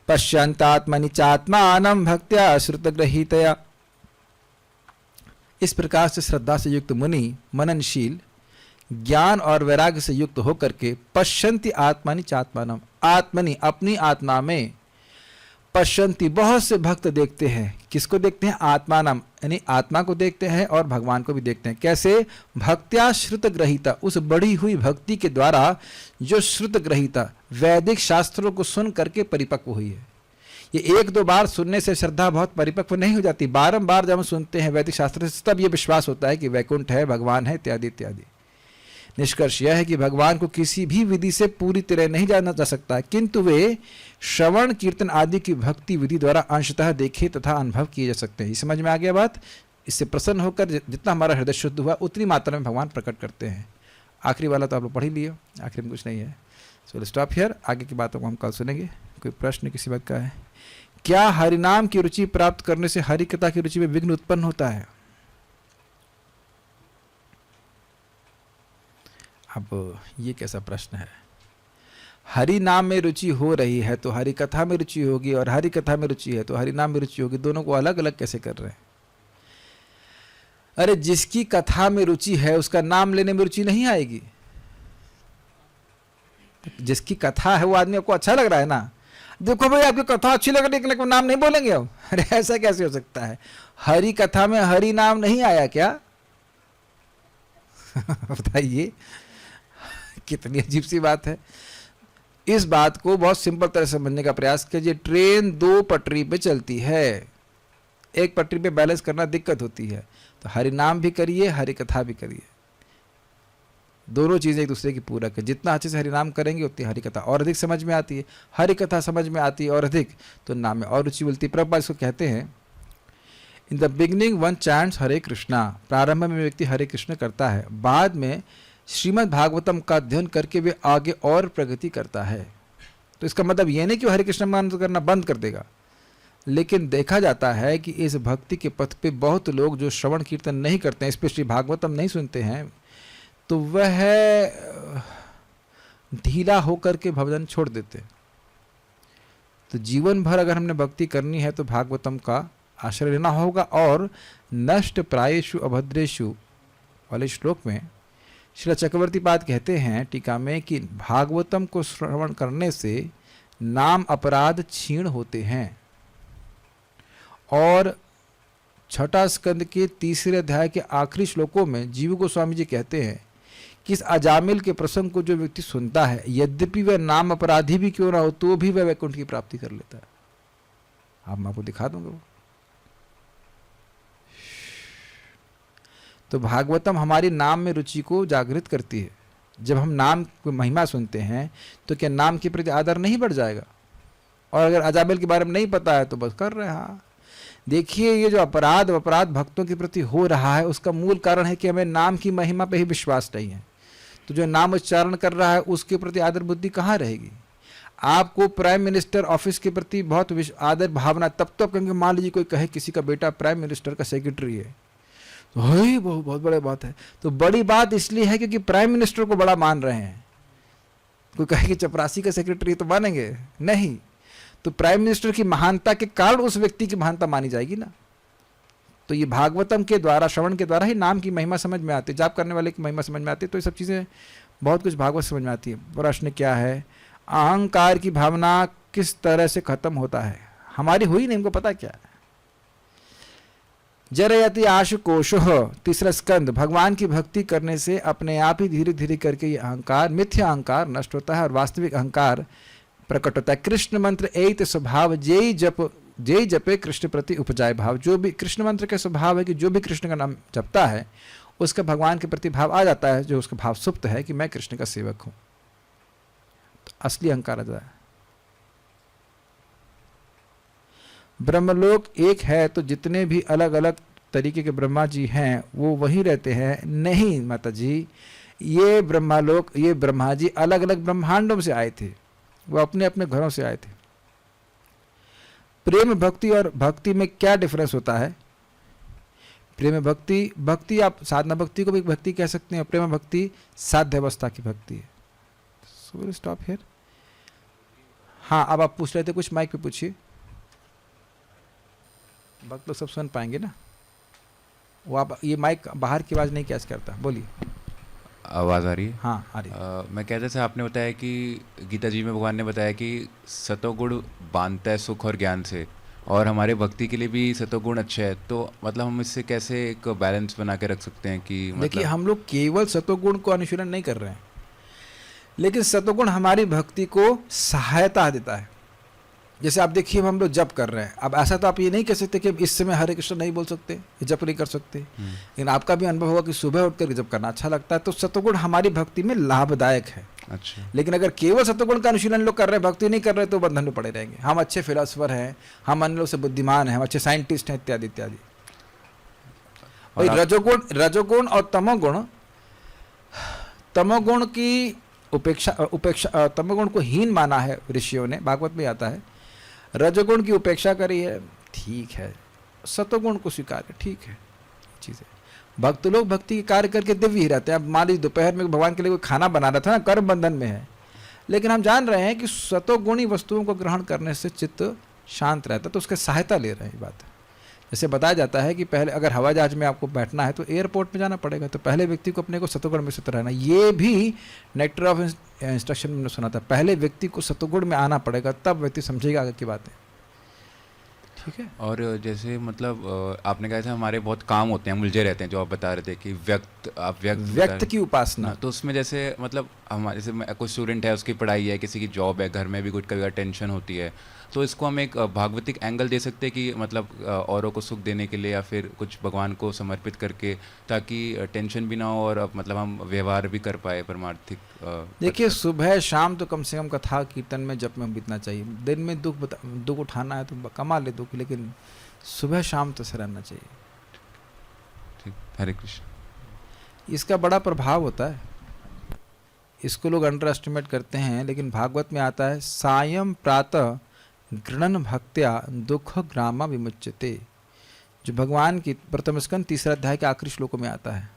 पश्यन्तात्मनि चात्मानं भक्त्या श्रुतग्रहीतया। इस प्रकार से श्रद्धा से युक्त मुनि मननशील, ज्ञान और वैराग्य से युक्त होकर के पश्यन्ति आत्मनि चात्मानं, आत्मनि अपनी आत्मा में, पश्यन्ति बहुत से भक्त देखते हैं। किसको देखते हैं? आत्मानम यानी आत्मा को देखते हैं और भगवान को भी देखते हैं। कैसे? भक्त्या श्रुत ग्रहीता, उस बढ़ी हुई भक्ति के द्वारा जो श्रुत ग्रहीता वैदिक शास्त्रों को सुन करके परिपक्व हुई है। ये एक दो बार सुनने से श्रद्धा बहुत परिपक्व नहीं हो जाती। बारंबार जब हम सुनते हैं वैदिक शास्त्र से तब ये विश्वास होता है कि वैकुंठ है, भगवान है, इत्यादि इत्यादि। निष्कर्ष यह है कि भगवान को किसी भी विधि से पूरी तरह नहीं जाना जा सकता है, किंतु वे श्रवण कीर्तन आदि की भक्ति विधि द्वारा अंशतः देखे तथा अनुभव किए जा सकते हैं। ये समझ में आ गया बात? इससे प्रसन्न होकर जितना हमारा हृदय शुद्ध हुआ उतनी मात्रा में भगवान प्रकट करते हैं। आखिरी वाला तो आप लोग पढ़ ही लिए, आखिर में कुछ नहीं है। सो स्टॉप हियर, आगे की बातों को हम कल सुनेंगे। कोई प्रश्न किसी बात का है? क्या हरिनाम की रुचि प्राप्त करने से हरि कथा की रुचि में विघ्न उत्पन्न होता है? अब ये कैसा प्रश्न है? हरि नाम में रुचि हो रही है तो हरि कथा में रुचि होगी, और हरि कथा में रुचि है तो हरि नाम में रुचि होगी। दोनों को अलग अलग कैसे कर रहे हैं? अरे जिसकी कथा में रुचि है उसका नाम लेने में रुचि नहीं आएगी। जिसकी कथा है वो आदमी आपको अच्छा लग रहा है ना, देखो भाई आपकी कथा अच्छी लग रही है लेकिन नाम नहीं बोलेंगे अब। अरे ऐसा कैसे हो सकता है? हरि कथा में हरि नाम नहीं आया क्या? बताइए, कितनी अजीब सी बात है। इस बात को बहुत सिंपल तरह से समझने का प्रयास कीजिए। ट्रेन दो पटरी पे चलती है, एक पटरी पे बैलेंस करना दिक्कत होती है। तो हरि नाम भी करिए, हरि कथा भी करिए, दोनों चीज़ें एक दूसरे की पूरक है। जितना अच्छे से हरि नाम करेंगे उतनी हरि कथा और अधिक समझ में आती है, हरि कथा समझ में आती है और अधिक, तो नाम में और रुचि मिलती है। प्रभुपाद इसको कहते हैं, in the beginning one chants Hare Krishna, प्रारंभ में व्यक्ति हरे कृष्ण करता है, बाद में श्रीमद् भागवतम का अध्ययन करके वे आगे और प्रगति करता है। तो इसका मतलब ये नहीं कि वो हरे कृष्ण मंत्र करना बंद कर देगा, लेकिन देखा जाता है कि इस भक्ति के पथ पे बहुत लोग जो श्रवण कीर्तन नहीं करते हैं, स्पेशली भागवतम नहीं सुनते हैं, तो वह ढीला होकर के भजन छोड़ देते। तो जीवन भर अगर हमने भक्ति करनी है तो भागवतम का आश्रय लेना होगा। और नष्ट प्रायेषु अभद्रेषु वाले श्लोक में श्रील चक्रवर्ती पाद कहते हैं टीका में कि भागवतम को श्रवण करने से नाम अपराध क्षीण होते हैं। और छठा स्कंद के तीसरे अध्याय के आखिरी श्लोकों में जीव गोस्वामी जी कहते हैं कि इस अजामिल के प्रसंग को जो व्यक्ति सुनता है, यद्यपि वह नाम अपराधी भी क्यों ना हो, तो भी वह वैकुंठ की प्राप्ति कर लेता है। आप मैं आपको दिखा दूंगा वो। तो भागवतम हमारी नाम में रुचि को जागृत करती है। जब हम नाम की महिमा सुनते हैं तो क्या नाम के प्रति आदर नहीं बढ़ जाएगा? और अगर अजामिल के बारे में नहीं पता है तो बस कर रहे हैं। हाँ, देखिए ये जो अपराध भक्तों के प्रति हो रहा है, उसका मूल कारण है कि हमें नाम की महिमा पे ही विश्वास नहीं है। तो जो नाम उच्चारण कर रहा है उसके प्रति आदर बुद्धि कहाँ रहेगी? आपको प्राइम मिनिस्टर ऑफिस के प्रति बहुत आदर भावना तब तो कहेंगे, मान लीजिए कोई कहे किसी का बेटा प्राइम मिनिस्टर का सेक्रेटरी है, तो वही बहुत बड़ी बात है। तो बड़ी बात इसलिए है क्योंकि प्राइम मिनिस्टर को बड़ा मान रहे हैं। कोई कहे कि चपरासी का सेक्रेटरी, तो मानेंगे नहीं। तो प्राइम मिनिस्टर की महानता के कारण उस व्यक्ति की महानता मानी जाएगी ना। तो ये भागवतम के द्वारा, श्रवण के द्वारा ही नाम की महिमा समझ में आती है, जाप करने वाले की महिमा समझ में आती है। तो ये सब चीज़ें बहुत कुछ भागवत समझ में आती है। प्रश्न क्या है, अहंकार की भावना किस तरह से खत्म होता है? हमारी हुई नहीं, हमको पता क्या है। जरयति आशु कोशो, तीसरा स्कंद, भगवान की भक्ति करने से अपने आप ही धीरे धीरे करके ये अहंकार, मिथ्या अहंकार नष्ट होता है और वास्तविक अहंकार प्रकट होता है। कृष्ण मंत्र एत स्वभाव, जेई जपे कृष्ण प्रति उपजाए भाव। जो भी कृष्ण मंत्र का स्वभाव है कि जो भी कृष्ण का नाम जपता है उसका भगवान के प्रति भाव आ जाता है, जो उसका भाव सुप्त है कि मैं कृष्ण का सेवक हूं। तो असली अहंकार आ जाता है। ब्रह्मलोक एक है तो जितने भी अलग अलग तरीके के ब्रह्मा जी हैं वो वहीं रहते हैं? नहीं माता जी, ये ब्रह्मालोक, ये ब्रह्मा जी अलग अलग ब्रह्मांडों से आए थे, वो अपने अपने घरों से आए थे। प्रेम भक्ति और भक्ति में क्या डिफरेंस होता है? प्रेम भक्ति आप साधना भक्ति को भी भक्ति कह सकते हैं, प्रेम भक्ति साध्य अवस्था की भक्ति है। So will stop here. हाँ, अब आप पूछ रहे थे कुछ, माइक पे पूछिए, भक्त लोग सब सुन पाएंगे ना। वो आप, ये माइक बाहर की आवाज़ नहीं कैच करता, बोलिए। आवाज़ आ रही है? हाँ आ रही है। मैं कहते थे, आपने बताया कि गीता जी में भगवान ने बताया कि सतोगुण बांधता है सुख और ज्ञान से, और हमारे भक्ति के लिए भी सतोगुण अच्छा है। तो मतलब हम इससे कैसे एक बैलेंस बना के रख सकते हैं कि मतलब... देखिए, हम लोग केवल सतोगुण को अनुशीलन नहीं कर रहे हैं, लेकिन सतोगुण हमारी भक्ति को सहायता देता है। जैसे आप देखिए, हम लोग जप कर रहे हैं। अब ऐसा तो आप ये नहीं कह सकते कि इस समय हरे कृष्ण नहीं बोल सकते, जप नहीं कर सकते, लेकिन आपका भी अनुभव होगा कि सुबह उठकर जप करना अच्छा लगता है। तो सतोगुण हमारी भक्ति में लाभदायक है। अच्छा। लेकिन अगर केवल सतोगुण का अनुशीलन लोग कर रहे हैं, भक्ति नहीं कर रहे, तो बंधन में पड़े रहेंगे। हम अच्छे फिलोसफर हैं, हम अन्य लोग से बुद्धिमान हैं, हम अच्छे साइंटिस्ट हैं, इत्यादि इत्यादि। रजोगुण और तमोगुण की उपेक्षा तमोगुण को हीन माना है ऋषियों ने, भागवत में आता है। रजोगुण की उपेक्षा करी है, ठीक है। सतोगुण को स्वीकार है, ठीक है, चीज़ है। भक्त लोग भक्ति के कार्य करके दिव्य ही रहते हैं। अब मान लीजिए दोपहर में भगवान के लिए कोई खाना बना रहा था ना, कर्म बंधन में है, लेकिन हम जान रहे हैं कि सतोगुणी वस्तुओं को ग्रहण करने से चित्त शांत रहता है, तो उसकी सहायता ले रहे हैं। ये बात है। जैसे बताया जाता है कि पहले अगर हवाई जहाज में आपको बैठना है तो एयरपोर्ट में जाना पड़ेगा, तो पहले व्यक्ति को अपने को सतोगुण में स्थित रहना। ये भी नेक्टर ऑफ इंस्ट्रक्शन में सुना था, पहले व्यक्ति को सतोगुण में आना पड़ेगा, तब व्यक्ति समझेगा आगे की बातें। ठीक है। और जैसे मतलब आपने कहा था हमारे बहुत काम होते हैं, उलझे रहते हैं, जो आप बता रहे थे कि व्यक्त की उपासना। तो उसमें जैसे मतलब हमारे, जैसे कोई स्टूडेंट है, उसकी पढ़ाई है, किसी की जॉब है, घर में भी कुछ कभी टेंशन होती है, तो इसको हम एक भागवतिक एंगल दे सकते हैं कि मतलब औरों को सुख देने के लिए या फिर कुछ भगवान को समर्पित करके, ताकि टेंशन भी ना हो और अब हम व्यवहार भी कर पाए परमार्थिक। देखिए, सुबह शाम तो कम से कम कथा कीर्तन में जप में बीतना चाहिए। दिन में दुख उठाना है तो कमा ले दुख, लेकिन सुबह शाम तो रहना चाहिए। ठीक, हरे कृष्ण। इसका बड़ा प्रभाव होता है, इसको लोग अंडर एस्टिमेट करते हैं, लेकिन भागवत में आता है सायं प्रातः गृणन भक्त्या दुख ग्रामा विमुच्यते, जो भगवान की प्रथम स्कंद 3 अध्याय के आखिरी श्लोकों में आता है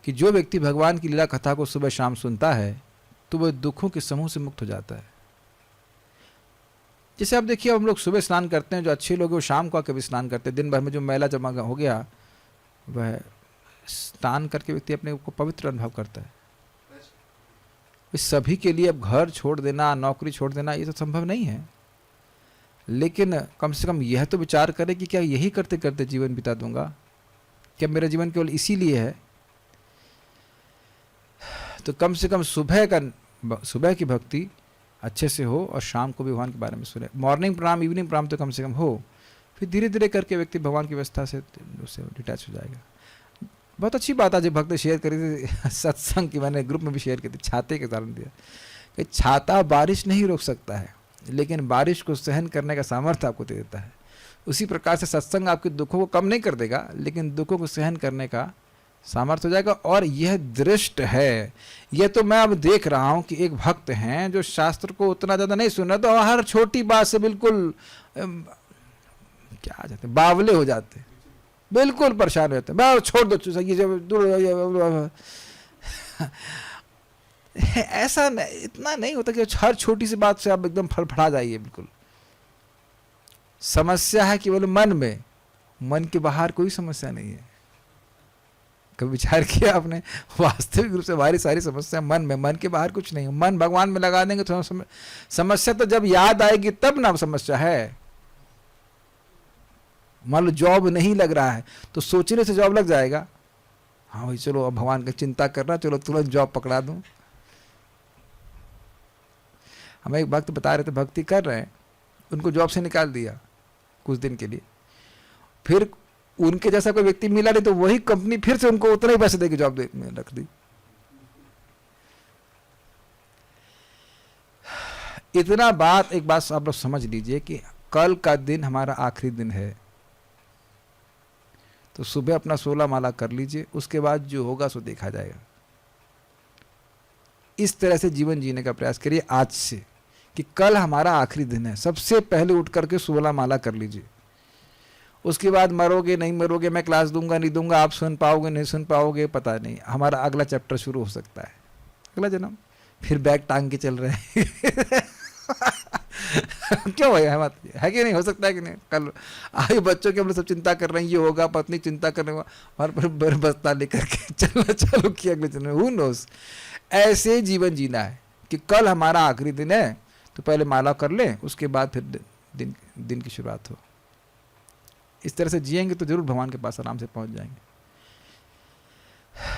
कि जो व्यक्ति भगवान की लीला कथा को सुबह शाम सुनता है तो वह दुखों के समूह से मुक्त हो जाता है। जैसे आप देखिए, हम लोग सुबह स्नान करते हैं, जो अच्छे लोग हैं वो शाम को आकर भी स्नान करते हैं। दिन भर में जो मैला जमा हो गया वह स्नान करके व्यक्ति अपने को पवित्र अनुभव करता है। इस सभी के लिए अब घर छोड़ देना, नौकरी छोड़ देना, ये तो संभव नहीं है, लेकिन कम से कम यह तो विचार करें कि क्या यही करते करते जीवन बिता दूंगा, क्या मेरा जीवन केवल इसीलिए है। तो कम से कम सुबह की भक्ति अच्छे से हो और शाम को भी भगवान के बारे में सुने। मॉर्निंग प्रणाम, इवनिंग प्रणाम तो कम से कम हो, फिर धीरे धीरे करके व्यक्ति भगवान की व्यवस्था से उससे डिटैच हो जाएगा। बहुत अच्छी बात आज भक्त शेयर करी थी सत्संग की, मैंने ग्रुप में भी शेयर की थी, छाते के उदाहरण दिया कि छाता बारिश नहीं रोक सकता है, लेकिन बारिश को सहन करने का सामर्थ्य आपको दे देता है। उसी प्रकार से सत्संग आपके दुखों को कम नहीं कर देगा, लेकिन दुखों को सहन करने का सामर्थ्य हो जाएगा। और यह दृष्ट है, यह तो मैं अब देख रहा हूं कि एक भक्त हैं जो शास्त्र को उतना ज़्यादा नहीं सुन रहे, तो हर छोटी बात से बिल्कुल क्या आ जाते, बावले हो जाते, बिल्कुल परेशान हो जाते हैं, छोड़ दो ये जब ऐसा इतना नहीं होता कि हर छोटी सी बात से आप एकदम फड़फड़ा जाइए। बिल्कुल समस्या है केवल मन में, मन के बाहर कोई समस्या नहीं है। कभी विचार किया आपने? वास्तविक रूप से हमारी सारी समस्या मन में, मन के बाहर कुछ नहीं है। मन भगवान में लगा देंगे तो समस्या तो जब याद आएगी तब ना समस्या है। मान लो जॉब नहीं लग रहा है तो सोचने से जॉब लग जाएगा, हाँ भाई चलो अब भगवान की चिंता करना, चलो तुरंत जॉब पकड़ा दूं। हमें एक भक्त बता रहे थे, भक्ति कर रहे हैं, उनको जॉब से निकाल दिया कुछ दिन के लिए, फिर उनके जैसा कोई व्यक्ति मिला नहीं तो वही कंपनी फिर से उनको उतना ही पैसे देके जॉब में रख दी। इतना बात, एक बात आप लोग समझ लीजिए कि कल का दिन हमारा आखिरी दिन है, तो सुबह अपना 16 माला कर लीजिए, उसके बाद जो होगा सो देखा जाएगा। इस तरह से जीवन जीने का प्रयास करिए आज से कि कल हमारा आखिरी दिन है। सबसे पहले उठ करके 16 माला कर लीजिए, उसके बाद मरोगे नहीं मरोगे, मैं क्लास दूंगा नहीं दूंगा, आप सुन पाओगे नहीं सुन पाओगे, पता नहीं। हमारा अगला चैप्टर शुरू हो सकता है, अगला जन्म, फिर बैग टांग के चल रहे हैं क्यों भाई, हिम्मत है कि नहीं? हो सकता है कि नहीं? कल आए बच्चों के हम लोग सब चिंता कर रहे हैं, ये होगा, पत्नी चिंता करने और पर बस्ता लेकर के चलना चालू किया अगले जन्म। हू नोस, ऐसे जीवन जीना है कि कल हमारा आखिरी दिन है, तो पहले माला कर लें, उसके बाद फिर दिन की शुरुआत हो। इस तरह से जिएंगे तो जरूर भगवान के पास आराम से पहुंच जाएंगे।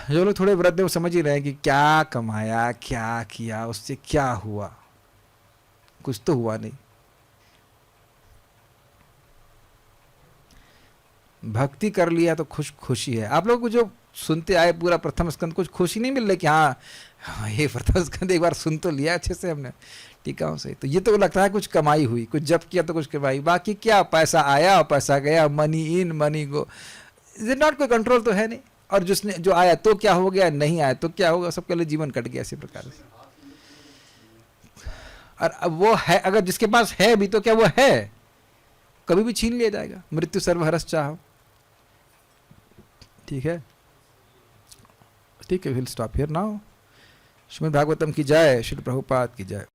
जो लोग थोड़े वृद्ध वो समझ ही रहे हैं कि क्या कमाया, क्या किया, उससे क्या हुआ, कुछ तो हुआ नहीं। भक्ति कर लिया तो खुशी है। आप लोग को जो सुनते आए पूरा प्रथम स्कंद, कुछ खुशी नहीं मिल रही कि हाँ ये प्रथम स्कंद एक बार सुन तो लिया अच्छे से हमने, टीका सही, तो ये तो लगता है कुछ कमाई हुई, कुछ जप किया तो कुछ कमाई, बाकी क्या, पैसा आया पैसा गया, money in money go, is not, कोई कंट्रोल तो है नहीं। और जिसने जो आया तो क्या हो गया, नहीं आया तो क्या होगा, सबके लिए जीवन कट गया इसी प्रकार से। और अब वो है, अगर जिसके पास है भी तो क्या वो है, कभी भी छीन लिया जाएगा। मृत्यु सर्वहरस चाहो। ठीक है, ठीक है, will stop here now. Shrimad Bhagavatam की जय, श्री प्रभुपाद की जय।